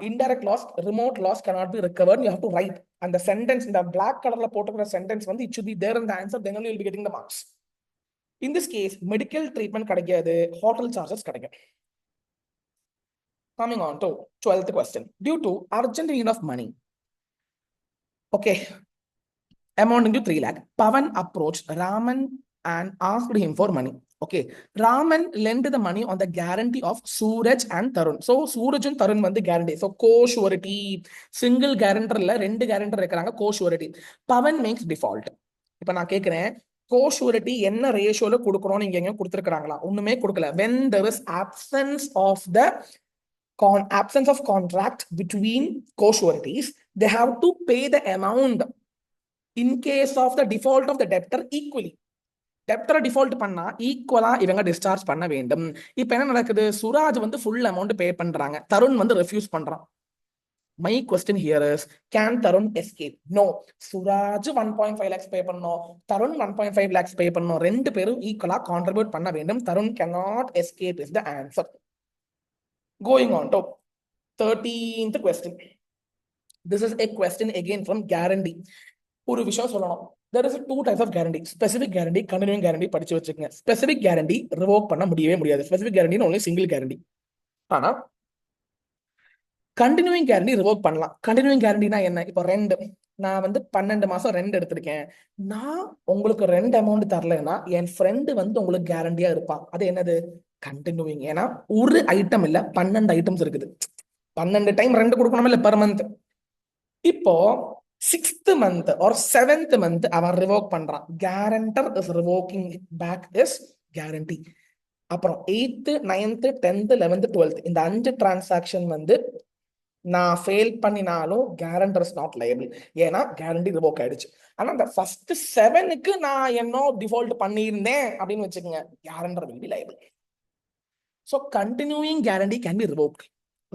Indirect loss, remote loss cannot be recovered. You have to write, and the sentence in the black colorல போட்டுக்கிற sentence வந்து it should be there in the answer, then only you will be getting the marks. In this case, medical treatment கிடைக்காது, hotel charges கிடைக்கும். Coming on to 12th question. Due to urgent need of money, okay, amounting to 3 lakh, Pavan approached Raman and asked him for money. Okay, Raman lent the money on the guarantee of Suraj and Tarun. So Suraj and Tarun வந்து guarantee. So co-surety, single guarantor இல்ல, 2 guarantor இருக்கிறாங்க, co-surety. Pavan makes default. இப்ப நான் கேக்குறேன், கோஷூரிட்டி என்ன ரேஷியோல கொடுக்கணும்னு இங்க எங்க கொடுத்துருக்காங்களா? ஒண்ணுமே கொடுக்கல. when there is absence of contract between co-sureties, they have to pay the amount in case of the default of the debtor equally. டெப்டரை டிஃபால்ட் பண்ணா ஈக்குவலா இவங்க டிஸ்சார்ஜ் பண்ண வேண்டும். இப்ப என்ன நடக்குது? சுராஜ் வந்து ஃபுல் அமௌண்ட் பே பண்றாங்க, தருண் வந்து ரெஃப்யூஸ் பண்றான். My question here is, can Tarun escape? No. Suraj 1.5 lakhs pay பண்ணனும், Tarun 1.5 lakhs pay பண்ணனும். ரெண்டு பேரும் ஈக்குவலா கான்ட்ரிபியூட் பண்ண வேண்டும். Tarun cannot escape is the answer. Going on to 13th question. This is a question again from guarantee. ஒரு விஷயம் சொல்லணும். There is two types of guarantee. Specific guarantee, continuing guarantee படிச்சு வச்சுக்கங்க. Specific guarantee revoke பண்ண முடியவே முடியாது. Specific guarantee only single guarantee. ஆனா continuing guarantee revoke பண்ணலாம். கண்டினியூயிங் கேரண்டினா என்ன? இப்போ ரெண்டு, நான் வந்து 12 மாசம் ரெண்ட் எடுத்திருக்கேன், நான் உங்களுக்கு ரெண்ட் அமௌண்ட் தரலைன்னா என் ஃப்ரெண்டு வந்து உங்களுக்கு கேரண்டியா இருப்பான். அது என்னது? கண்டினியூயிங். ஏன்னா ஒரு ஐட்டம் இல்ல, 12 ஐட்டம்ஸ் இருக்குது, 12 டைம் ரெண்ட் கொடுக்கணும் இல்ல பெர் மந்த். இப்போ 6th month or 7th month அவன் ரிவோக் பண்றான். Guarantor is revoking back is guarantee. அப்புறம் 8th 9th 10th 11th 12th இந்த 5 டிரான்சாக்ஷன் வந்து நான் ஃபெயில் பண்ணினாலும் கேரண்டர் இஸ் நாட் லைபிள். ஏன்னா கேரண்டி ரிவோக் ஆயிடுச்சு. ஆனா அந்த ஃபர்ஸ்ட் 7க்கு நான் என்ன டிஃபால்ட் பண்ணியிருந்தேன் அப்படின்னு வச்சுக்கோங்க, guarantor will be liable. So continuing guarantee can be revoked.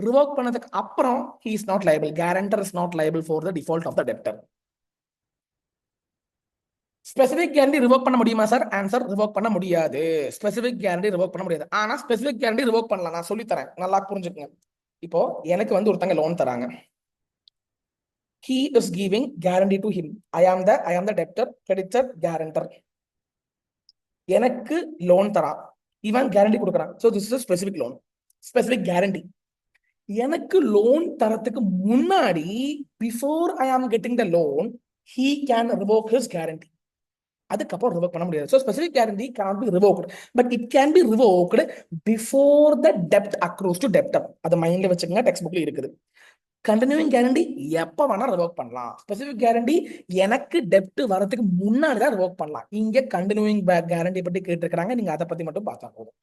Revoke பண்ணதுக்கு அப்புறம் he is not liable. Guarantor is not liable for the default of the debtor. Specific guarantee revoke பண்ண முடியுமா சார்? ஆன்சர், ரிவோக் பண்ண முடியாது. Specific guarantee revoke பண்ண முடியாது. ஆனா specific guarantee revoke பண்ணலாம். நான் சொல்லி தரேன், நல்லா புரிஞ்சுக்கங்க. இப்போ எனக்கு வந்து ஒருத்தங்க லோன் தராங்க. He is giving guarantee to him. I am the debtor, creditor, guarantor. எனக்கு லோன் தரான், இவன் கேரண்டி கொடுக்குறான். So this is a specific loan, specific guarantee. எனக்கு லோன் தரத்துக்கு முன்னாடி, before I am getting the loan, he can revoke his guarantee. அதுக்கப்புறம் revoke பண்ண முடியாது. So specific guarantee cannot be revoked, but it can be revoked before the debt accrues to debtor. அது மைண்ட்ல வச்சுக்கங்க, text புக்ல இருக்குது. கண்டினியூயிங் கேரண்டி எப்ப வேணா ரிவோக் பண்ணலாம். ஸ்பெசிபிக் கேரண்டி எனக்கு டெப்ட் வரதுக்கு முன்னாடி தான் ரிவோக் பண்ணலாம். இங்க கண்டினியூயிங் கேரண்டி பத்தி கேட்டிருக்காங்க, நீங்க அதை பத்தி மட்டும் பார்த்தா போதும்.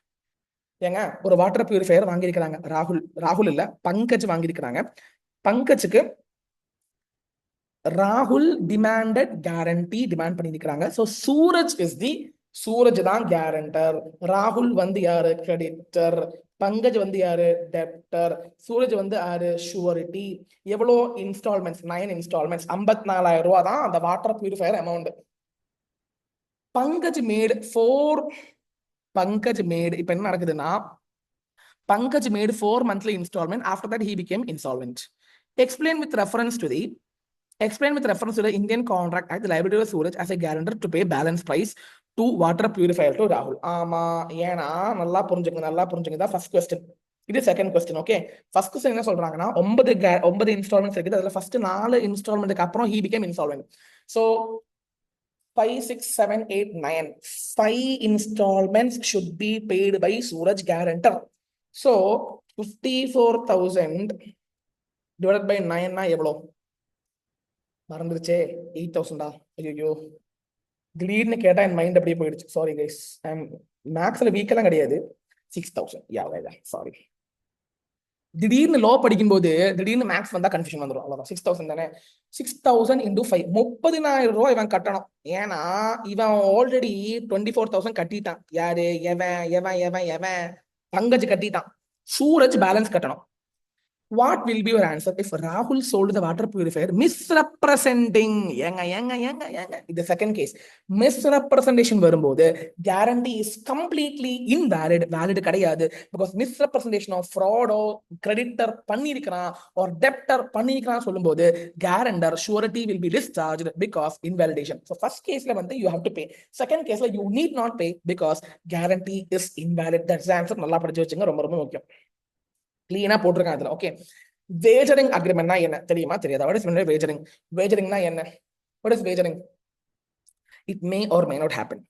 ஏங்க ஒரு வாட்டர் பியூரிஃபையர் வாங்கியிருக்கிறாங்க, ராகுல் இல்ல பங்கஜ் வாங்கியிருக்கிறாங்க. பங்கஜுக்கு ராகுல் டிமாண்டட் கேரண்டி டிமாண்ட் பண்ணியிருக்கிறாங்க. ஸோ சூரஜ் தான் கேரண்டர், ராகுல் வந்து யாரு? கிரெடிட்டர், பங்கஜ் வந்து யாரு? டெப்டர், சூரஜ் வந்து யாரு? ஷூரிட்டி. எவ்வளோ இன்ஸ்டால்மெண்ட்ஸ்? 9 இன்ஸ்டால்மெண்ட்ஸ், 54,000 ரூபா தான் அந்த water purifier amount. Pankaj made இப்ப என்ன நடக்குதுன்னா, Pankaj made 4 monthly installment. After that he became insolvent. Explain with reference to the Indian Contract Act the liability of Suraj as a guarantor to pay balance price to water purifier to Rahul. ஆமா, ஏன்னா நல்லா புரிஞ்சுங்க தான் first question. இது second question. Okay, first question என்ன சொல்றாங்கன்னா, 9 instalments இருக்குது, அதுல ஃபர்ஸ்ட் 4 இன்ஸ்டால்மெண்ட்டுக்கு அப்புறம் he became insolvent. So 5, 6, 7, 8, 9 5 installments should be paid by Suraj guarantor. So 54,000 divided by 9 னா எவ்வளோ? மறந்துருச்சே, 8,000. ஐயோ, திடீர்னு கேட்டா என் மைண்ட் அப்படியே போயிடுச்சு. சாரி கைஸ், மேக்ஸ்ல வீக்கெல்லாம் கிடையாது. 6,000. சாரி, திடீர்னு லோ படிக்கும்போது திடீர்னு மேக்ஸ் வந்தா கன்ஃபியூஷன் வந்துடும். அவ்வளவுதான். 6,000 தானே, 6,000 into 5 30,000 ரூபாய் இவன் கட்டணும். ஏன்னா இவன் ஆல்ரெடி 24,000 கட்டிட்டான். யாரு? எவன் பங்கஜ் கட்டிட்டான். சூரஜ் பேலன்ஸ் கட்டணும். What will be your answer if Rahul sold the water purifier misrepresenting? The second case, misrepresentation வரும்போது guarantee is completely invalid. Valid கிடையாது. Because misrepresentation of fraud or creditor பண்ணிருக்கான் or debtor பண்ணிருக்கான் சொல்லும்போது guarantor surety will be discharged because invalidation. So first case ல வந்து you have to pay. Second case ல you need not pay because guarantee is invalid. That's the answer. நல்லா படிச்சு வச்சுங்க, ரொம்ப ரொம்ப முக்கியம். கிளீனா போட்டிருக்காங்க அதுல. ஓகே, வேஜரிங் அக்ரிமெண்ட்னா என்ன தெரியுமா? தெரியாதா? What is wagering? வேஜரிங்னா என்ன? What is wagering? It may or may not happen.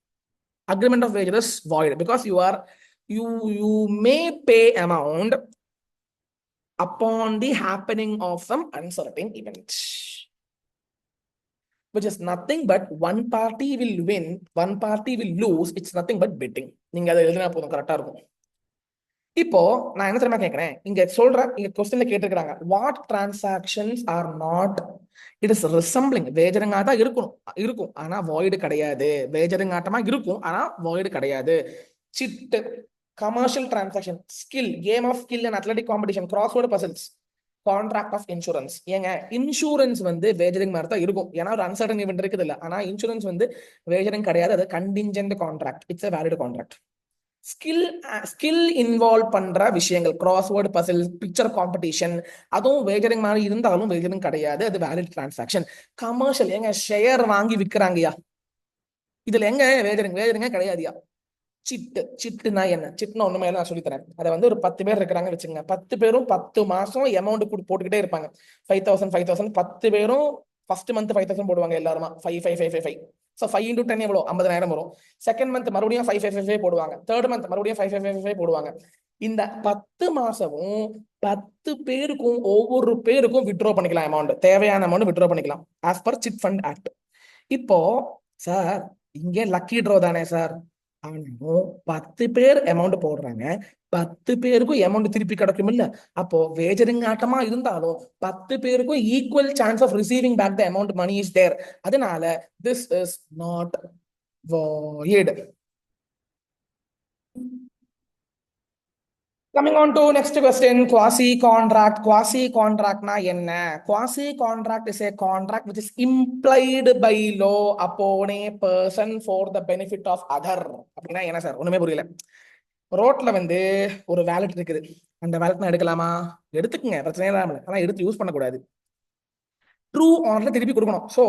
Agreement of wager is void because you may pay amount upon the happening of some uncertain event. which is nothing but one party will win, one party will lose. It's nothing but betting. நீங்க அதை எழுதினா போதும், கரெக்டா இருக்கும். இப்போ நான் என்ன தெரியுமா கேட்கிறேன், இங்க சொல்றேன், இங்க கொஸ்டின்ல கேட்டிருக்காங்க, what transactions are not it is resembling. வேஜரங்காட்டா இருக்கும் ஆனா வாய்டு கிடையாது. வேஜரங்காட்டமா இருக்கும் ஆனா வாய்டு கிடையாது. Chit, commercial transaction, skill, game of skill and athletic competition, crossword puzzles, contract of insurance. ஏங்க இன்சூரன்ஸ் வந்து வேஜரிங் மாதிரி தான் இருக்கும், ஏன்னா ஒரு அன்சர்டன் ஈவென்ட் இருக்குது இல்ல. ஆனா இன்சூரன்ஸ் வந்து வேஜரிங் கிடையாது, அது contingent contract. It's a valid contract. Skill involve பண்ற விஷயங்கள், கிராஸ்வேர்ட் பசில், பிக்சர் காம்படிஷன், அதுவும் வேஜரிங் மாதிரி இருந்தாலும் வேஜரிங் கிடையாது, அது வேலிட் டிரான்சாக்ஷன். கமர்ஷியல், ஏங்க ஷேர் வாங்கி விற்கிறாங்கயா, இதுல எங்க வேஜரிங்க கிடையாதுயா. சிட்டுனா என்ன? சிட்டுனா ஒண்ணுமே நான் சொல்லித்தரேன். அதை வந்து ஒரு 10 பேர் இருக்கிறாங்க வச்சுங்க, 10 பேரும் 10 மாசம் அமௌண்ட் போட்டுக்கிட்டே இருப்பாங்க. 5,000 10 பேரும் ஃபர்ஸ்ட் மந்த் 5,000 போடுவாங்க எல்லாருமா. 5,5,5,5. ஸோ 5 into 10 எவ்வளோ? 50,000 வரும். செகண்ட் மந்த் மறுபடியும் 5,5,5 போடுவாங்க. தேர்ட் மந்த் மறுபடியும் 5,5,5 போடுவாங்க. இந்த 10 மாசமும் 10 பேருக்கும் ஒவ்வொரு பேருக்கும் வித்ட்ரா பண்ணிக்கலாம் அமௌண்ட். தேவையான அமௌண்ட் வித்ட்ரா பண்ணிக்கலாம் as per chit fund act. இப்போ சார் இங்கே லக்கி ட்ரோ தானே சார், ஆனாலும் 10 பேர் அமௌண்ட் போடுறாங்க, 10 பேருக்கும் அமௌண்ட் திருப்பி கிடைக்கும் இல்ல. அப்போ வேஜரிங் ஆட்டமா இருந்தாலும் 10 பேருக்கும் equal chance of receiving back the amount money is there. அதனால this is not void. Coming on to next question, quasi contract. Quasi contract na enna? Quasi contract is a contract which is implied by law upon a person for the benefit of other. அப்படின்னா என்ன sir? ஒண்ணுமே புரியல. ரோட்ல வந்து ஒரு wallet இருக்குது, அந்த wallet நான் எடுக்கலாமா? எடுத்துக்கங்க, பிரச்சனை இல்லாம. ஆனா எடுத்து யூஸ் பண்ணக்கூடாது, ட்ரூ ஆனர்ல திருப்பி கொடுக்கணும். So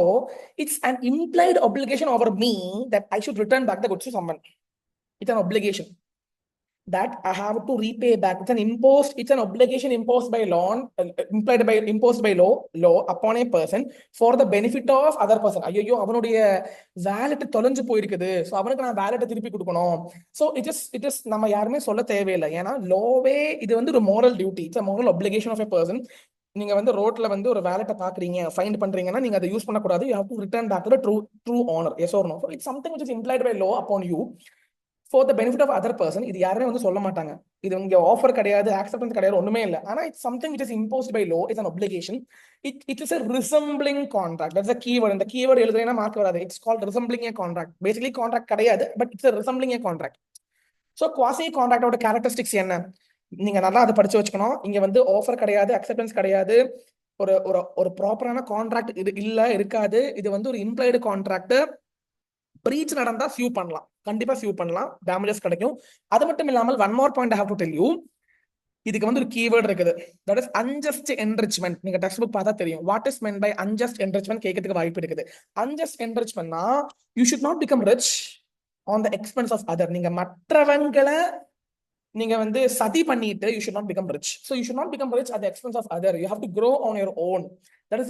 it's an implied obligation over me that I should return back the goods to someone. It's an obligation that I have to repay back. It's an obligation imposed by law, imposed by law upon a person for the benefit of other person. ஐயோ அவனுடைய wallet தொலைஞ்சு போயிருக்குது, so அவனுக்கு நான் வேலட்டை திருப்பி கொடுக்கணும். So it is நம்ம யாருமே சொல்ல தேவையில்லை, ஏன்னா லோவே இது வந்து ஒரு moral duty. It's a moral obligation of a person. நீங்க வந்து ரோட்ல வந்து ஒரு வேலட்டை பாக்குறீங்க, ஃபைண்ட் பண்றீங்கன்னா நீங்க அதை யூஸ் பண்ணக்கூடாது. You have to return back to the true owner. Yes or no? So it's something which is implied by law upon you for the benefit of other person. இது யாருமே வந்து சொல்ல மாட்டாங்க, இது இங்க ஆஃபர் கிடையாது, அக்செப்டன்ஸ் கிடையாது, ஒண்ணுமே இல்லை. ஆனா it's something which is imposed by law. It's an obligation. It is a resembling contract. That's a keyword. இந்த keyword எழுதுறேன்னா மார்க் வராது. It's called resembling a contract. Basically contract கிடையாது, but it's a resembling a contract. So quasi contract ஓட characteristics என்ன? நீங்க நல்லா அதை படிச்சு வச்சுக்கணும். இங்க வந்து ஆஃபர் கிடையாது, அக்செப்டன்ஸ் கிடையாது, ஒரு ஒரு ஒரு ப்ராப்பரான கான்ட்ராக்ட் இது இருக்காது. இது வந்து ஒரு இம்ப்ளைடு கான்ட்ராக்ட். பிரீச் நடந்தா சியூ பண்ணலாம், கண்டிப்பா சியூ பண்ணலாம், டேமேஜஸ் கிடைக்கும். அது மட்டும் இல்லாமல் one more point I have to tell you, இதுக்கு வந்து ஒரு கீவேர்ட் இருக்குது, தட் இஸ் அன்ஜஸ்ட் என்ரிச்மெண்ட். நீங்க டெக்ஸ்ட் புக் பார்த்தா தெரியும் what is meant by unjust enrichment கேட்கறதுக்கு வாய்ப்பு இருக்குது. அன்ஜஸ்ட் என்ரிச்மெண்ட்னா you should not become rich on the expense of other. நீங்க மற்றவங்களை நீங்க வந்து சதி பண்ணிட்டு you should not become rich. So you should not become rich at the expense of other. You have to grow on your own. That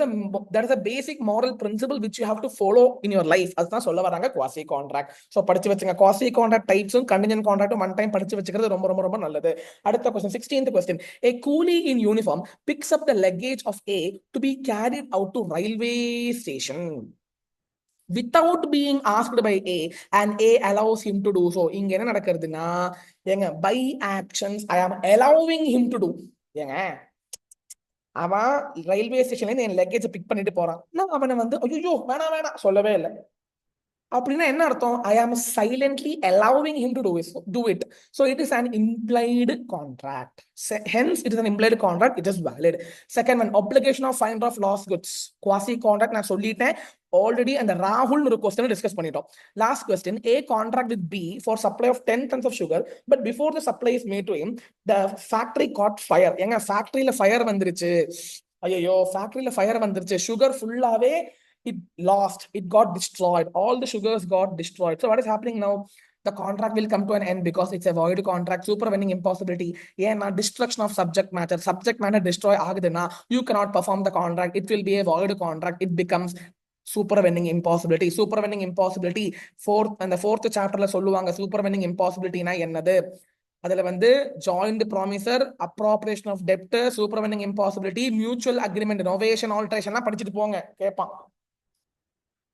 is a basic moral principle which you have to follow in your life. அதுதான் சொல்ல வராங்க quasi contract. So படிச்சு வச்சுங்க, quasi contract types-உம் contingent contract-உம் one time படிச்சு வச்சுக்கிறது ரொம்ப ரொம்ப ரொம்ப நல்லது. அடுத்த question, 16th question. A coolie in uniform picks up the luggage of A to be carried out to railway station without being asked by A and A allows him to do so. இங்க என்ன நடக்கிறதுனா, ஏங்க by actions I am allowing him to do. ஏங்க அவன் railway ஸ்டேஷன்ல இருந்து என் luggage big பண்ணிட்டு போறான், நான் அவனை வந்து ஐயோ வேணாம் சொல்லவே இல்லை. அப்படின்னா என்ன அர்த்தம்? I am silently allowing him to do it. So it is an implied contract. Hence it is an implied contract. It is valid. Second one, obligation of finder of lost goods. Quasi contract நான் சொல்லிட்டேன் already. அந்த ராகுல் ஒரு question discuss பண்ணிட்டோம். Last question, A contract with B for supply of 10 tons of sugar, but before the supply is made to him the factory caught fire. ஏங்க ஃபேக்டரியில fire வந்துருச்சு, ஐயோ ஃபேக்டரியில ஃபயர் வந்துருச்சு, சுகர் ஃபுல்லாவே it lost, it got destroyed, all the sugars got destroyed. So what is happening now? The contract will come to an end because it's a void contract. Supervening impossibility. Yeah, destruction of subject matter destroy agudena, you cannot perform the contract. It will be a void contract. It becomes supervening impossibility. Supervening impossibility fourth chapterல சொல்லுவாங்க supervening impossibility னா என்னது. அதுல வந்து joint promisor, appropriation of debtor, supervening impossibility, mutual agreement, novation, alteration எல்லாம் படிச்சுட்டு போங்க, கேட்பான்.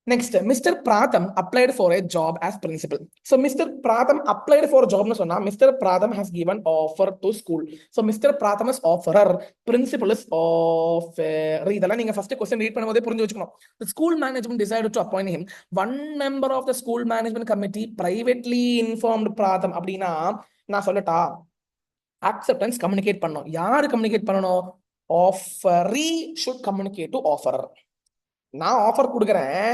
Next, Mr. Pratham applied for a job as principal. So Mr. Pratham applied for a job nu sonna Mr. Pratham has given offer to school. So Mr. Pratham is offerer, principal is offer. இதெல்லாம் நீங்க first question read பண்ணும்போதே புரிஞ்சு வச்சுக்கணும். The school management decided to appoint him. One member of the school management committee privately informed Pratham. அப்படின்னா நான் சொல்லட்டா, acceptance communicate பண்ணணும். யாரு communicate பண்ணணும்? Offeree should communicate to offerer. நான் ஆஃபர் கொடுக்குறேன்,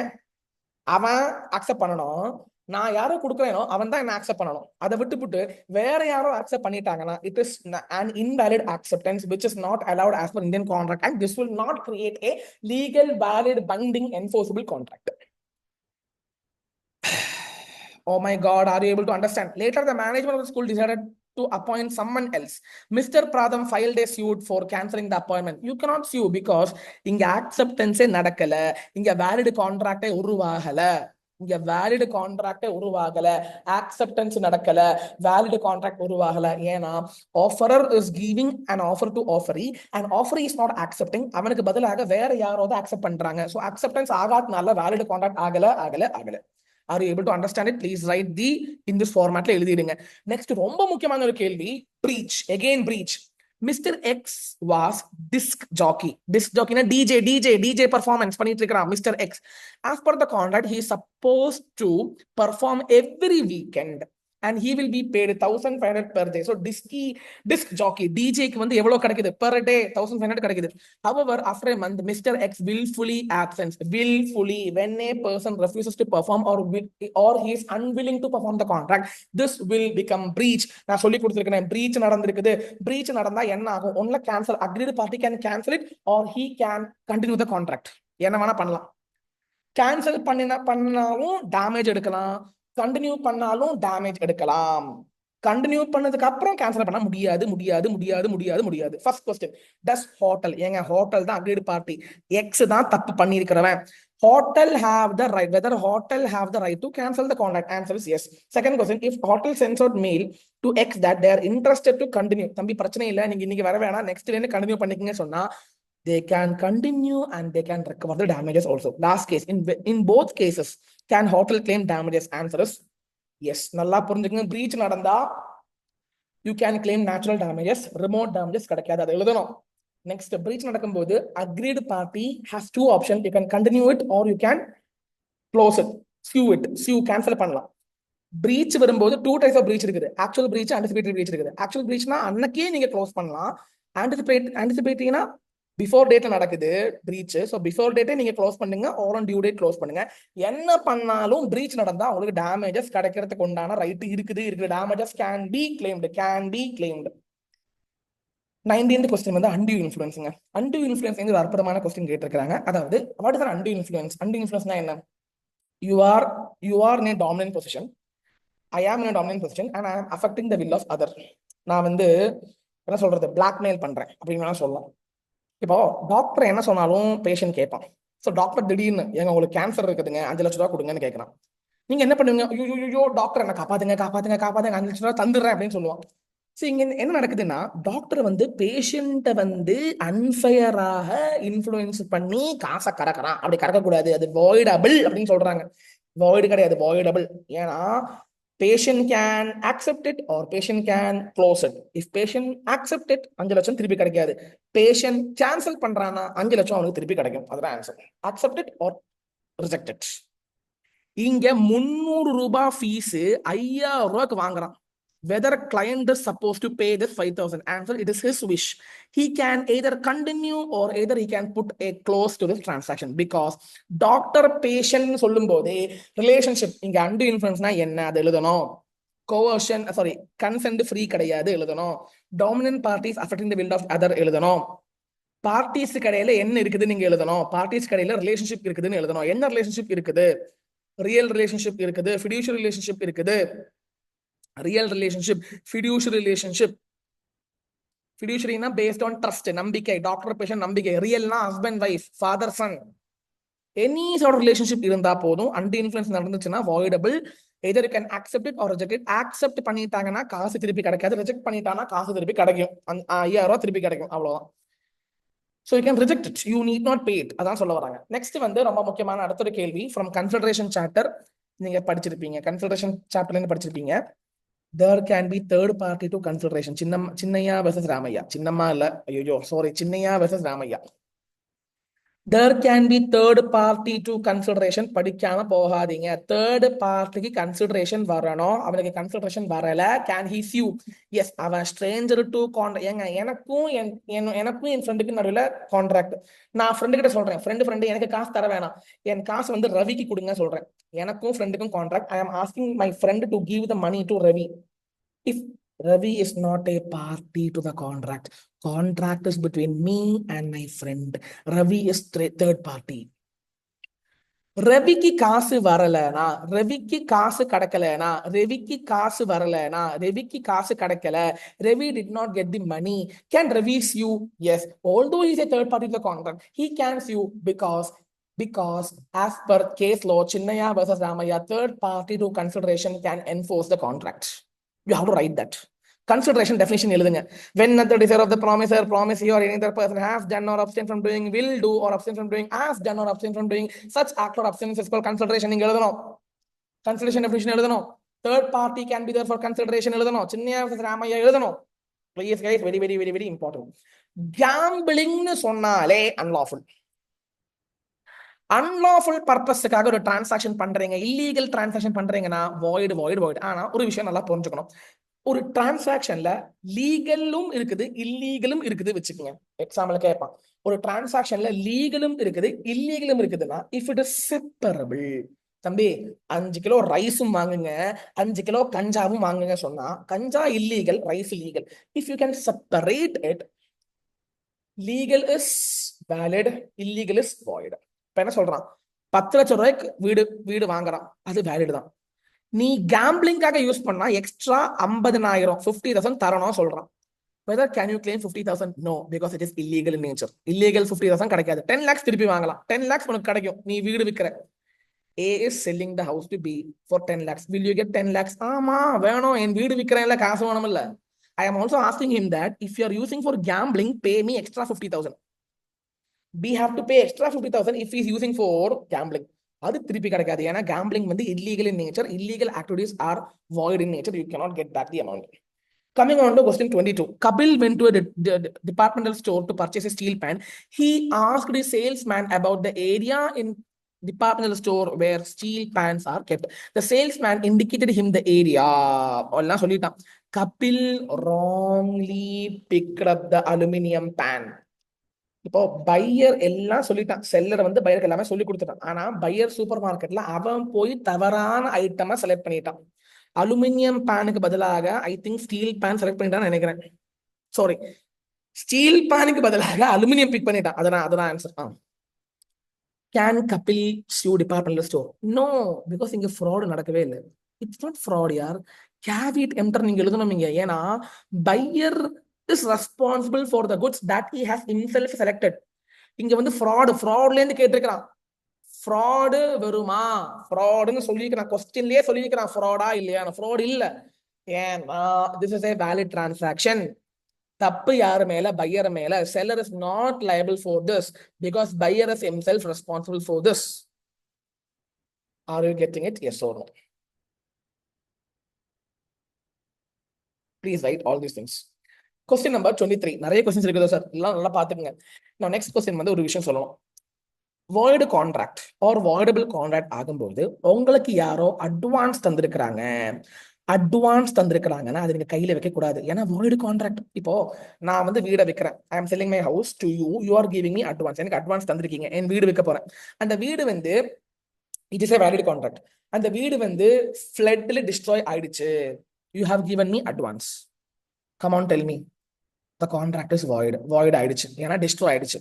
அவன் அக்செப்ட் பண்ணணும். நான் யாரோ கொடுக்குறேனோ அவன் தான் என்ன அக்செப்ட் பண்ணணும். அதை விட்டுவிட்டு வேற யாரோ அக்செப்ட் பண்ணிட்டாங்கன்னா it is an invalid acceptance which is not allowed as per Indian contract, and this will not create a legal valid binding enforceable contract. Oh my God, are you able to understand? Later, the management of the school decided to appoint someone else. Mr. Pratham filed a suit for cancelling the appointment. You cannot sue because inga acceptance நடக்கல, இங்க valid contract உருவாகல, இங்க valid contract உருவாகல, acceptance நடக்கல, valid contract உருவாகல. ஏனா offerer is giving an offer to offeree and offeree is not accepting. அவனுக்கு பதிலாக வேற யாரோட accept பண்றாங்க. So acceptance ஆகாதனால valid contract ஆகல. Are you able to understand it? Please write the in this format la எழுதிடுங்க. Next, ரொம்ப முக்கியமான ஒரு கேள்வி, breach. Again breach. Mr. X was disc jockey. Disc jockey na DJ performance பண்ணிட்டு இருக்கான் Mr. X. As per the contract, he is supposed to perform every weekend and he will be paid 1,500 per day. So disc jockey DJ க்கு வந்து எவ்வளவு கிடைக்குது? Per day 1,500 கிடைக்குது. However, after a month, Mr. X willfully absents. Willfully, when a person refuses to perform or he is unwilling to perform the contract, this will become breach. நான் சொல்லி கொடுத்திருக்கேன், breach நடந்திருக்குது. breach நடந்தா என்ன ஆகும்? ஒன்ல cancel, agreed party can cancel it or he can continue the contract. என்ன வேணா பண்ணலாம். கேன்சல் பண்ணாலும் டேமேஜ் எடுக்கலாம், கண்டினியூ பண்ணாலும் டேமேஜ் எடுக்கலாம். கண்டினியூ பண்ணதுக்கு அப்புறம் கேன்சல் பண்ண முடியாது. ஃபர்ஸ்ட் क्वेश्चन, டஸ் ஹோட்டல், ஏங்க ஹோட்டல் தான் அக்ரீட் பார்ட்டி, எக்ஸ் தான் தப்பு பண்ணியிருக்கிறவன். Hotel have the right, whether hotel have the right to cancel the contract? Answer is yes. Second question, if hotel sends out mail to X that they are interested to continue, தம்பி பிரச்சனை இல்ல, நீங்க இன்னைக்கு வர வேணாம், next day continue பண்ணிக்கங்க சொன்னா they can continue and they can recover the damages also. Last case, in both cases, can hotel claim damages? Answer is yes. நல்லா புரிஞ்சுக்கங்க, breach நடந்தா you can claim natural damages, remote damages கிடைக்காது, அது எழுதணும். Next, breach நடக்கும்போது agreed party has two options, you can continue it or you can close it, sue cancel பண்ணலாம். breach வரும்போது two types of breach இருக்குது, actual breach, anticipatory breach இருக்குது. actual breachனா அன்னைக்கே நீங்க க்ளோஸ் பண்ணலாம். anticipating-னா பிஃபோர் டேட்ல நடக்குது பிரீச். ஸோ பிஃபோர் டேட்டே நீங்க க்ளோஸ் பண்ணுங்க, or on due date close பண்ணுங்க. என்ன பண்ணாலும் பிரீச் நடந்தா உங்களுக்கு டேமேஜஸ் கிடைக்கிறதுக்கு உண்டான ரைட் இருக்குது. Damages can be claimed. 19th question வந்து அன்டியூ இன்ஃப்ளூயன்ஸுங்க. அன்டியூ இன்ஃப்ளூயன்ஸ் ஒரு அற்புதமான கொஸ்டின் கேட்டிருக்காங்க. அதாவது what is undue influence? Undue இன்ஃப்ளூயன்ஸ்னா என்ன? You are in a dominant position, I am in a dominant position and I am affecting the will of other. நான் வந்து என்ன சொல்றது, பிளாக்மெயில் பண்றேன் அப்படின்னு சொல்லலாம். இப்போ டாக்டர் என்ன சொன்னாலும் பேஷண்ட் கேட்பான். ஸோ டாக்டர் திடீர்னு எங்க உங்களுக்கு கேன்சர் இருக்குதுங்க, 5 லட்ச ரூபா கொடுங்கன்னு கேட்கறான். நீங்க என்ன பண்ணுவீங்க? ஐயோ டாக்டர் என்ன காப்பாத்துங்க 5 லட்ச ரூபா தந்துடுறேன் அப்படின்னு சொல்லுவான். ஸோ இங்க என்ன நடக்குதுன்னா, டாக்டர் வந்து பேஷண்ட்டை வந்து அன்ஃபேராக இன்ஃப்ளூயன்ஸ் பண்ணி காசை கறக்குறான். அப்படி கறக்கக்கூடாது, அது வாய்டபிள் அப்படின்னு சொல்றாங்க. வாய்டு கிடையாது, வாய்டபிள். ஏன்னா patient can accept it or patient can close it. If patient accept it, 5 லட்சம் திருப்பி கிடைக்காது. patient cancel பண்றானா 5 லட்சம் அவனுக்கு திருப்பி கிடைக்கும். அதுதான் answer. accept it or reject it. இங்க 300 ரூபாய் ஃபீஸ் 5000 ரூபாய்க்கு வாங்குறான். Whether client is supposed to pay this 5,000? Answer, it is his wish. He can either continue or either he can put a close to this transaction, because doctor patient சொல்லும் போதே relationship இங்க and இன்ஃப்ளூயன்ஸ்னா என்ன அது எழுதணும். coercion, consent free கிடையாது எழுதணும். dominant parties affecting the will of other எழுதணும். Parties கடையில என்ன இருக்குது நீங்க எழுதணும். பார்ட்டிஸ் கடையில ரிலேஷன்ஷிப் இருக்குதுன்னு எழுதணும். என்ன ரிலேஷன்ஷிப் இருக்குது? ரியல் ரிலேஷன்ஷிப் இருக்குது, ஃபிடியூஷியரி ரிலேஷன்ஷிப் இருக்குது. Real relationship, fiduciary relationship. ஃபிடியூஷியரினா பேஸ்ட் ஆன் ட்ரஸ்ட், நம்பிக்கை. டாக்டர் பேஷண்ட் நம்பிக்கை. ரியல்னா husband wife, father son. Any sort relationship இருந்தா போதும். அன்டி இன்ஃப்ளூயன்ஸ் நடந்துச்சுன்னா voidable. Either you can accept it or reject it. Accept பண்ணிட்டாங்கன்னா காசு திருப்பி கிடைக்காது, ரிஜெக்ட் பண்ணிட்டானா காசு திருப்பி கிடைக்கும். 5000 ரூபாய் திருப்பி கிடைக்கும், அவ்வளவுதான். So you can reject it. You need not pay it. அதான் சொல்ல வராங்க. நெக்ஸ்ட் வந்து ரொம்ப முக்கியமான அடுத்த ஒரு கேள்வி ஃப்ரம் கன்சிடரேஷன் சாப்டர். நீங்க படிச்சிருப்பீங்க, கன்சிடரேஷன் சாப்டர்ல இருந்து படிச்சிருப்பீங்க. There can be third party to consideration. Chinnaiya versus Ramaiah. சின்னம்மா இல்ல, ஐயோ sorry, Chinnaiya versus Ramaiah. There can be third party to consideration. படிக்காம போகாதீங்க. தேர்ட் பார்ட்டிக்கு கன்சிடரேஷன் வரணும். அவனுக்கு கன்சிடரேஷன் வரல, கேன் ஹி sue? எஸ், அவன் ஸ்ட்ரேஞ்சர் டு கான்ட்ராக்ட். ஏங்க, எனக்கும் என் ஃப்ரெண்டுக்கு நடுவில் கான்ட்ராக்ட். நான் ஃப்ரெண்டு கிட்ட சொல்றேன், ஃப்ரெண்டு எனக்கு காசு தர வேணாம், என் காசு வந்து ரவிக்கு கொடுங்க சொல்றேன். எனக்கும் ஃப்ரெண்டுக்கும் contract. I am asking my friend to give the money to Ravi. If Ravi is not a party to the contract is between me and my friend. Ravi is third party. ரவிக்கு காசு வரலனா, ரவிக்கு காசு கிடைக்கலனா, ரவிக்கு காசு வரலனா, ரவிக்கு காசு கிடைக்கல, Ravi did not get the money, can Ravi sue? Yes, although he is a third party to the contract, he can sue because as per case law Chinnaya versus Ramaya, third party to consideration can enforce the contract. You have to write that. Consideration definition எழுதுங்க. When at the desire of the promiser, promisee or any other person has done or abstain from doing, will do or abstain from doing, has done or abstain from doing such act or abstinence is called consideration. நீங்க எழுதணும். Consideration definition எழுதணும். Third party can be there for consideration எழுதணும். Chinnaiya versus Ramaiah எழுதணும். Please guys, very very very very important. Gambling னு சொன்னாலே unlawful. Unlawful பர்பஸ்க்காக ஒரு transaction பண்றீங்க, இல்லீகல் டிரான்சாக்ஷன் பண்றீங்கன்னா void. ஆனா ஒரு விஷயம் நல்லா புரிஞ்சுக்கணும். ஒரு டிரான்சாக்ஷன்ல லீகலும் இருக்குது, இல்லீகலும் இருக்குது வச்சுக்கோங்க. எக்ஸாம்பிள் கேட்பான், ஒரு டிரான்சாக்ஷன்ல லீகலும் இருக்குது, இல்லீகலும் இருக்குதுன்னா இஃப் இட் இஸ் செப்பரபிள். தம்பி, 5 கிலோ ரைஸும் வாங்குங்க, 5 கிலோ கஞ்சாவும் வாங்குங்க சொன்னா கஞ்சா illegal, rice legal. If you can separate it, legal is valid, illegal is void. இப்ப என்ன சொல்றான், 10 லட்சம் ரூபாய்க்கு வீடு வாங்குறான், அது வேலிட் தான். நீ கேம்பிளிங்காக யூஸ் பண்ணா எக்ஸ்ட்ரா 50,000 50,000 தரணும் சொல்றான். Whether can you claim 50,000? No, because it is illegal in nature. Illegal 50,000 கிடைக்காது. 10 lakhs திருப்பி வாங்கலாம். 10 lakhs உனக்கு கிடைக்கும், நீ வீடு விற்கிற. A is selling the house to B for 10 lakhs. Will you get 10 lakhs? ஆமா வேணும், என் வீடு விற்கிறேன்ல, காசு வேணும் இல்ல. I am also asking him that if you are using for gambling, pay me extra 50,000. B have to pay extra 50,000 if he is using for gambling. அது திருப்பி கிடைக்காது. ஏன்னா கேம்பிளிங் வந்து illegal in nature, illegal activities are void in nature. You cannot get back the amount. Coming on to question 22. Kapil went to a departmental store to purchase a steel pan. He asked the salesman about the area in departmental store where steel pans are kept. The salesman indicated him the area. எல்லாம் சொல்லிட்டான். Kapil wrongly picked up the aluminum pan. இப்போ pier எல்லாம் சொல்லிட்டான், seller வந்து பையருக்கு எல்லாமே சொல்லி கொடுத்துட்டான். ஆனா பையர் சூப்பர் மார்க்கெட்ல அவன் போய் தவறான ஐட்டமா செலக்ட் பண்ணிட்டான். அலுமினியம் பேனுக்கு பதிலாக I think steel pan select பண்ணிட்டான்னு நினைக்கிறேன். சாரி, ஸ்டீல் பேனுக்கு பதிலாக அலுமினியம் பிக் பண்ணிட்டான். அதான் answer. Can Kapil sue departmental store? No, because இங்க ஃப்ராட் நடக்கவே இல்லை. இட்ஸ் நாட் ஃப்ராட் யார், கேவிட் எம்டர் நீங்க எழுதணும் இங்க. ஏன்னா buyer is responsible for the goods that he has himself selected. இங்க வந்து ஃப்ராட்ல இருந்து கேட்டிருக்கான். ஃப்ராட் வருமா, ஃப்ராட்னு சொல்லியிருக்கான், கொஸ்டின்லயே சொல்லியிருக்கான் ஃப்ராடா இல்லையா. ஃப்ராட் இல்ல, ஏன்னா this is a valid transaction. தப்பு யாரு மேல, பையர் மேல. seller is not liable for this because buyer is himself responsible for this. Are you getting it? Yes or no? Please write all these things. Question number 23. நிறைய questions இருக்குதோ sir, எல்லாம் நல்லா பாத்துக்கங்க. நான் நெக்ஸ்ட் கொஸ்டின் வந்து ஒரு விஷயம் சொல்லணும். void contract R voidable contract ஆகும்போது உங்களுக்கு யாரோ அட்வான்ஸ் தந்திருக்கிறாங்கன்னா அது நீங்க கையில வைக்க கூடாது. ஏன்னா void கான்ட்ராக்ட். இப்போ நான் வந்து வீடை விற்கிறேன், I am selling my house to you, you are giving me advance. எனக்கு அட்வான்ஸ் தந்திருக்கீங்க, என் வீடு விற்க போறேன். அந்த வீடு வந்து it is a valid contract. அந்த வீடு வந்து ஃப்ளட்ல டிஸ்ட்ராய் ஆயிடுச்சு, you have given me advance. Come on, tell me. The contract is void ஆயிடுச்சு, ஏன்னா destroy ஆயிடுச்சு.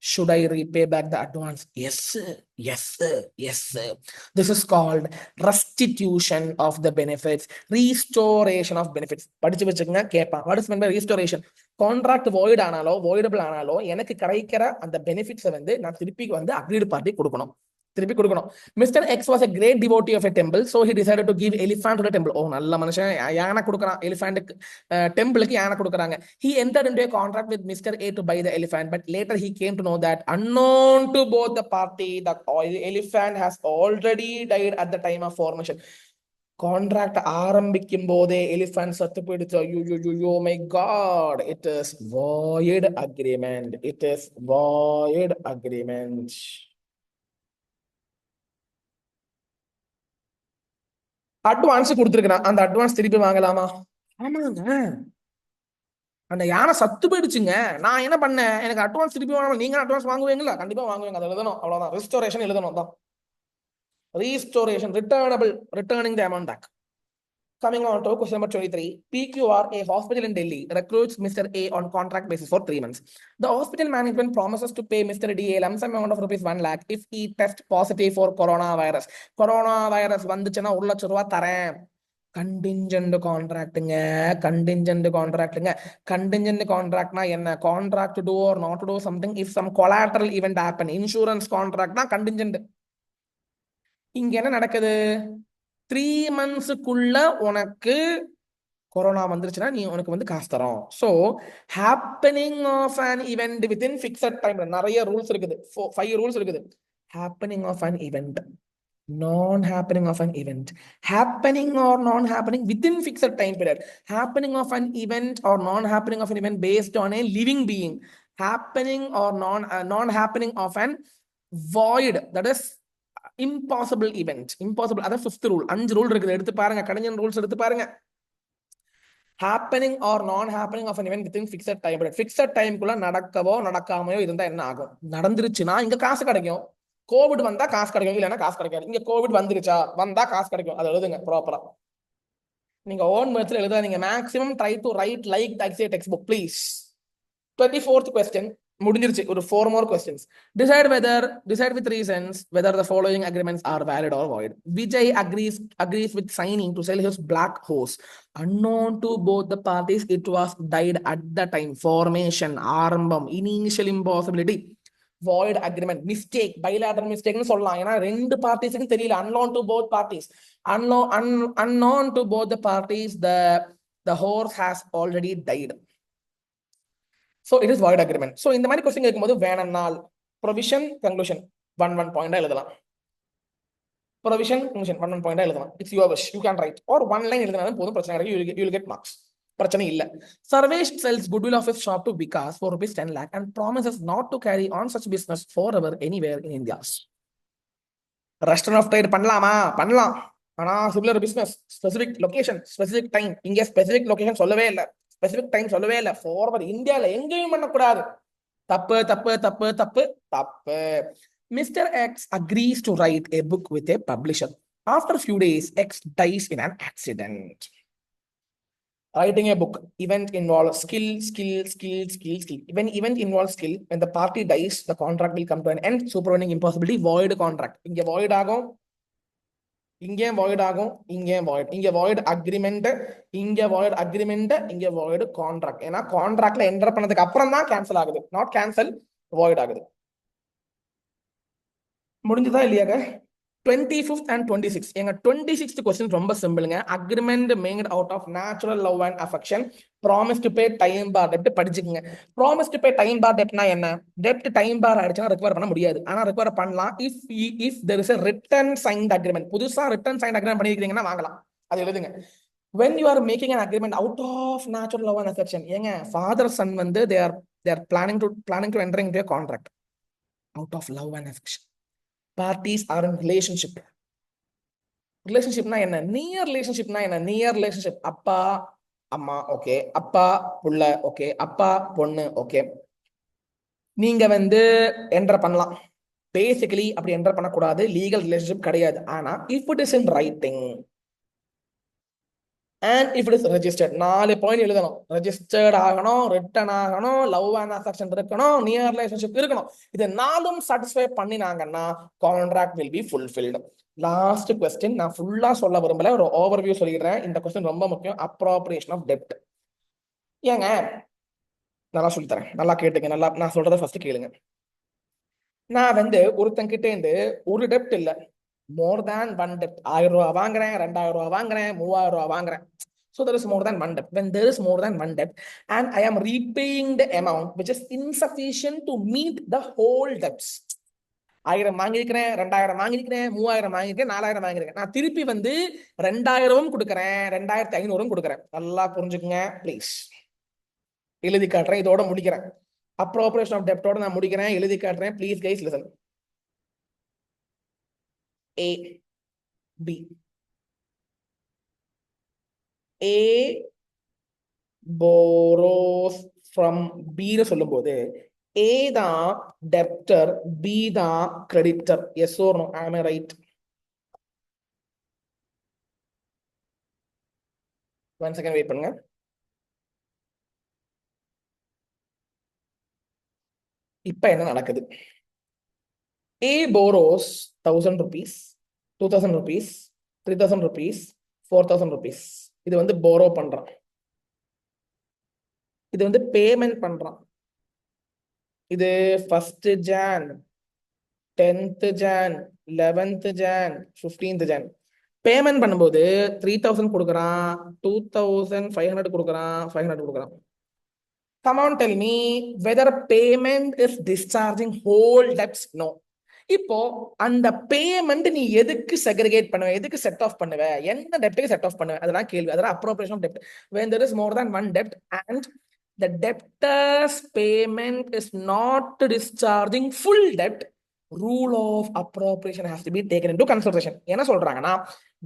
Should I repay back the advance? Yes sir. This is called restitution of the benefits, restoration of benefits. படிச்சு வச்சுக்கங்க, கேட்பான். What is meant by restoration? Contract void ஆனாலோ voidable ஆனாலோ எனக்கு கிடைக்கிற அந்த பெனிஃபிட்ஸை வந்து நான் திருப்பி வந்து அக்ரீட் பார்ட்டி கொடுக்கணும். திருப்பி கொடுக்கணும். Mister X was a great devotee of a temple, so he decided to give elephant to the temple. ஓ நல்ல மனுஷன், யானை கொடுக்குறான் எலிஃபண்ட்டுக்கு, டெம்பிளுக்கு யானை கொடுக்குறாங்க. He entered into a contract with Mr. A to buy the elephant, but later he came to know that unknown to both the party, the elephant has already died at the time of formation. Contract ஆரம்பிக்கும் போதே elephant சத்து போயிடுச்சு. ஐயோ my god, it is void agreement. It is void agreement. Advance கொடுத்துருக்கேன், அந்த advance திருப்பி வாங்கலாமா? ஆமாங்க, அந்த யானை சத்து போயிடுச்சுங்க, நான் என்ன பண்ணேன், எனக்கு அட்வான்ஸ் திருப்பி வாங்கணும். நீங்க அட்வான்ஸ் வாங்குவீங்களா? கண்டிப்பா வாங்குவீங்க, அதை எழுதணும், அவ்வளவுதான். ரெஸ்டோரேஷன் எழுதணும் தான். Restoration, returnable, returning the amount back. Coming on to question number 23. PQR, a hospital in Delhi, recruits Mr. A on contract basis for 3 months. The hospital management promises to pay Mr. D a lump sum amount of rupees 1 lakh if he tests positive for coronavirus. Coronavirus வந்துச்சுன்னா 1 லட்சம் ரூபாய் தரேன். Contingent கான்ட்ராக்டுங்க, contingent கான்ட்ராக்டுங்க. Contingent கான்ட்ராக்ட்னா என்ன? Contract to do or not to do something if some collateral event happen. Insurance கான்ட்ராக்ட்னா contingent. இங்க என்ன நடக்குது? 3 monthsக்குள்ள உனக்கு கொரோனா வந்துருச்சுன்னா நீ உனக்கு வந்து காசு தரோம். So happening of an event within fixed time, நிறைய ரூல்ஸ் இருக்குது, 5 ரூல்ஸ் இருக்குது. Happening of an event, non happening of an event, happening or non happening within fixed time period, happening of an event or non happening of an event based on a living being, happening or non happening of an void, that is impossible event. Impossible, அதான் 5th rule. 5 rule இருக்குது, எடுத்து பாருங்க, கடைஞ்சன் rules எடுத்து பாருங்க. happening or non happening of an event within fixed time period, fixed time குள்ள நடக்கவோ நடக்காமையோ இருந்தா என்ன ஆகும்? நடந்துருச்சுன்னா இங்க காசு கிடைக்கும், கோவிட் வந்தா காசு கிடைக்கும், இல்லைன்னா காசு கிடைக்காது. இங்க கோவிட் வந்துருச்சா, வந்தா காசு கிடைக்கும், அதை எழுதுங்க ப்ராப்பரா. நீங்க ஓன் மெத்தட்ல எழுதாதீங்க. Maximum try to write like textbook please. 24th question முடிஞ்சிருச்சு. ஒரு 4 more questions. Decide with reasons whether the following agreements are valid or void. Vijay agrees with signing to sell his black horse. Unknown to both the parties, it was died at the time. Formation, ஆரம்பம், initial impossibility. void agreement, mistake, bilateral mistake னு சொல்லலாம். ஏன்னா 2 பார்ட்டிஸ்க்கு தெரியல. unknown to both parties, unknown to both the parties, the horse has already died. So it is void agreement. So இந்த மாதிரி question கேட்கும்போது வேணும்னால் provision conclusion 1 point எழுதலாம். provision conclusion 1 point எழுதலாம். It's your wish, you can write, or 1 line எழுதினாலும் போதும், பிரச்சனை கிடையாது, you will get marks. பிரச்சனை இல்ல. Sarvesh sells goodwill of his shop to Vikas for rupees 10 lakh and promises not to carry on such business forever anywhere in India. Restaurant of trade பண்ணலாமா? பண்ணலாம். ஆனா similar business, specific location, specific time. இங்க specific location சொல்லவே இல்லை, specific time சொல்லவே இல்லை. ஃபார்வர் இந்தியால எங்கேயும் பண்ணக்கூடாது. தப்பு தப்பு தப்பு தப்பு தப்பு. Mr. X agrees to write a book with a publisher. After a few days, X dies in an accident. Writing a book, event involves skill. When event involves skill, when the party dies, the contract will come to an end. Supervening impossibility, void contract. இங்க void ஆகும், இங்கே void ஆகும், இங்கே void. இங்க void agreement, இங்க void agreement, இங்க void contract. ஏன்னா கான்ட்ராக்ட்ல enter பண்ணதுக்கு அப்புறம் தான் கேன்சல் ஆகுது, நாட் கேன்சல், void ஆகுது. முடிஞ்சதா இல்லையாங்க? 25th and 26th. எங்க 26th question ரொம்ப சிம்பிளுங்க. Agreement made out of natural love and affection, promise to pay time bar டெப்ட் படிச்சுக்கங்க. Promise to pay time bar டெப்ட்னா என்ன? டெப்ட் டைம் பார் ஆயிடுச்சுன்னா ரெக்கவர் பண்ண முடியாது, ஆனா ரெக்கவர் பண்ணலாம் if there is a written signed agreement. புதுசா ரிட்டன் சைன்ட் அக்ரிமெண்ட் பண்ணிருக்கீங்கன்னா வாங்கலாம், அது எழுதுங்க. when you are making an agreement out of natural love and affection, ஏங்க ஃபாதர் சன் வந்து they are planning to enter into a contract out of love and affection. Parties are in relationship. ரிலேஷன்ஷிப்னா என்ன? Near ரிலேஷன்ஷிப்னா என்ன? Near relationship, அப்பா அம்மா okay, அப்பா புள்ள okay, அப்பா பொண்ணு ஓகே. நீங்க வந்து என்டர் பண்ணலாம். பேசிக்கலி அப்படி என்டர் பண்ணக்கூடாது, லீகல் ரிலேஷன்ஷிப் கிடையாது. ஆனா if it is in writing and if it is registered, 4 point எழுதணும். ரெஜிஸ்டர்ட் ஆகணும், ரிட்டன் ஆகணும், லவ் அண்ட் அஃபெக்ஷன் இருக்கணும், நியர் ரிலேஷன்ஷிப் இருக்கணும். இது 4ம் சாட்டிஸ்ஃபை பண்ணினாங்கன்னா contract will be fulfilled. Last question, நான் ஃபுல்லா சொல்ல விரும்பல, ஒரு ஓவர்வியூ சொல்லிடுறேன். இந்த क्वेश्चन ரொம்ப முக்கியம். அப்ராப்ரியேஷன் ஆஃப் டெப்ட். ஏங்க நல்லா சொல்லித்தரேன், நல்லா கேட்டுங்க, நல்லா நான் சொல்றத ஃபர்ஸ்ட் கேளுங்க. நான் வந்து ஒருத்தன் கிட்ட இருந்து ஒரு டெப்ட் இல்ல, மோர் தேன் ஒன் டெப்ட். 1000 ரூபாய் வாங்குறேன், 2000 ரூபாய் வாங்குறேன், 3000 ரூபாய் வாங்குறேன். So there is more than one debt. When there is more than one debt and I am repaying the amount which is insufficient to meet the whole debts. 1000 வாங்கியிருக்கிறேன், 2000 வாங்கியிருக்கிறேன், 3000 வாங்கியிருக்கேன், 4000 வாங்கியிருக்கேன். நான் திருப்பி வந்து 2000 கொடுக்குறேன், 2500 கொடுக்குறேன். நல்லா புரிஞ்சுக்குங்க ப்ளீஸ். எழுதி காட்டுறேன், இதோட முடிக்கிறேன். அப்ரோப்ரியேஷன் ஆஃப் டெப்டோட நான் முடிக்கிறேன், எழுதி காட்டுறேன். Please guys listen. A B A borrows from B னு சொல்லும்போது A தான் டெப்டர், B தான் creditor. Yes or no? Am I right? One second wait பண்ணுங்க. இப்ப என்ன நடக்குது? A borrows 1000 rupees, 2000 rupees, 3000 rupees, 4000 rupees. இது வந்து borrow பண்றான், இது வந்து பேமெண்ட் பண்றான். இது 1st Jan, 10th Jan, 11th Jan, 15th Jan. Payment பண்ணும்போது 3000 கொடுக்குறான், 2500 கொடுக்குறான், 500 கொடுக்குறான். Come on, tell me whether payment is discharging whole debts. No. இப்போ அந்த பேமெண்ட் நீ எதுக்கு செக்ரிகேட் பண்ணுவ, எதுக்கு செட் ஆஃப் பண்ணுவ, என்ன டெப்ட்டுக்கு செட் ஆஃப் பண்ணுவ, அதெல்லாம் கேள்வி. அதெல்லாம் அப்ரோப்ரியேஷன் ஆஃப் டெப்ட். when there is more than one debt and the debtor's payment is not discharging full debt, rule of appropriation has to be taken into consideration. என்ன சொல்றாங்கன்னா,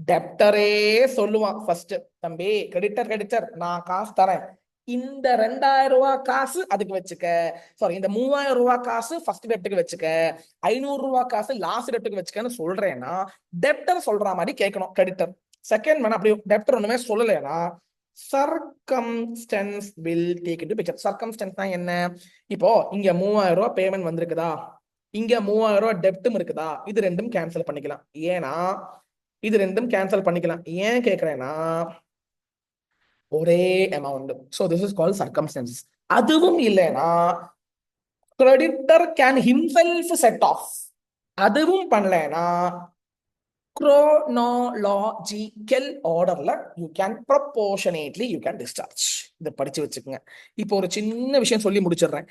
டெப்டரே சொல்லுவான் ஃபர்ஸ்ட், தம்பி கிரெடிட்டர் நான் காசு தரேன், இந்த 2000 ரூபாய் காசு அதுக்கு வச்சுக்க, சாரி இந்த 3000 ரூபாய் காசு ஃபர்ஸ்ட் டெப்ட்டுக்கு வச்சுக்க, 500 ரூபாய் காசு லாஸ்ட் டெப்ட்டுக்கு வச்சுக்கன்னு சொல்றேன்னா டெப்டர் சொல்ற மாதிரி கேட்கணும் கிரெடிட்டர். செகண்ட் ஒன், அப்படி டெப்டர் ஒண்ணுமே சொல்லலைன்னா circumstances will take into picture. சர்க்கம்ஸ்டன்ஸ்னா என்ன? இப்போ இங்க 3000 ரூபாய் பேமெண்ட் வந்திருக்குதா, இங்க 3000 ரூபாய் டெப்ட்டும் இருக்குதா, இது ரெண்டும் கேன்சல் பண்ணிக்கலாம். ஏன்னா இது ரெண்டும் கேன்சல் பண்ணிக்கலாம். ஏன் கேக்குறேன்னா ஒரே amount. So this is called circumstances. அதுவும் இல்லைன்னா creditor can himself set off. அதுவும் பண்ணலனா chronological orderல you can proportionately you can discharge. இதை படிச்சு வச்சுக்கோங்க. இப்போ ஒரு சின்ன விஷயம் சொல்லி முடிச்சிடுறேன்.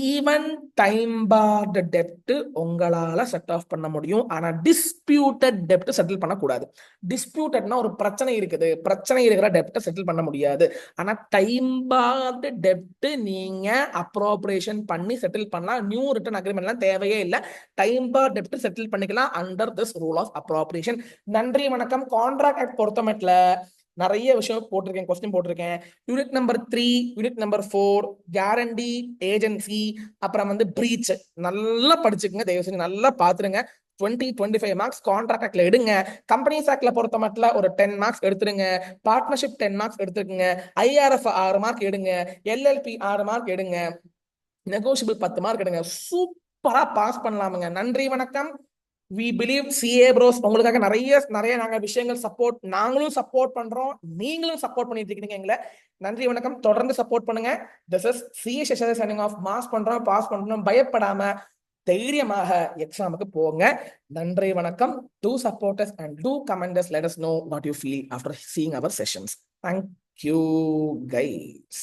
ஈவன் டைம் பார்ட் டெப்ட் உங்களால செட் ஆஃப் பண்ண முடியும், ஆனா டிஸ்பியூட்டட் டெப்ட் செட்டில் பண்ணக்கூடாது. டிஸ்பியூட்டட்னா ஒரு பிரச்சனை இருக்குது, பிரச்சனை இருக்கிற டெப்ட் செட்டில் பண்ண முடியாது. ஆனா டைம் பார்ட் டெப்ட் நீங்க அப்ரோப்ரியேஷன் பண்ணி செட்டில் பண்ணலாம். நியூ ரிட்டர்ன் அக்ரிமெண்ட்லாம் தேவையே இல்லை. டைம் பார்ட் டெப்ட் செட்டில் பண்ணிக்கலாம் under this rule of appropriation. நன்றி, வணக்கம். கான்ட்ராக்ட் ஆக்ட் பொறுத்தமட்டில் நிறைய விஷயம் போட்டிருக்கேன், கொஸ்டின் போட்டிருக்கேன். Unit number 3, unit number 4, guarantee agency, அப்புறம் வந்து பிரீச். நல்லா படிச்சுக்கங்க, தயவு செஞ்சு நல்லா பாத்துருங்க. 20-25 மார்க்ஸ் கான்ட்ராக்ட் ஆக்ட்ல எடுங்க. கம்பெனிஸ் ஆக்ட்ல பொறுத்த மட்டும் ஒரு 10 மார்க்ஸ் எடுத்துருங்க. பார்ட்னர்ஷிப் 10 மார்க்ஸ் எடுத்துருங்க. ஐஆர்எஃப் 6 மார்க் எடுங்க. எல்எல்பி 6 மார்க் எடுங்க. நெகோஷியபிள் 10 மார்க் எடுங்க. சூப்பரா பாஸ் பண்ணலாமுங்க. நன்றி, வணக்கம். we believe CA bros உங்களுக்காக நிறைய நாங்க விஷயங்கள் சப்போர்ட், நாங்களும் சப்போர்ட் பண்றோம், நீங்களும் சப்போர்ட் பண்ணிட்டு இருக்கீங்க எங்களை. நன்றி, வணக்கம். தொடர்ந்து சப்போர்ட் பண்ணுங்க. this is CA Shashadhar signing off. Mass பண்றோம், பாஸ் பண்றோம், பயப்படாம தைரியமாக எக்ஸாமுக்கு போங்க. நன்றி, வணக்கம். do support us and do comment us, let us know what you feel after seeing our sessions. Thank you guys.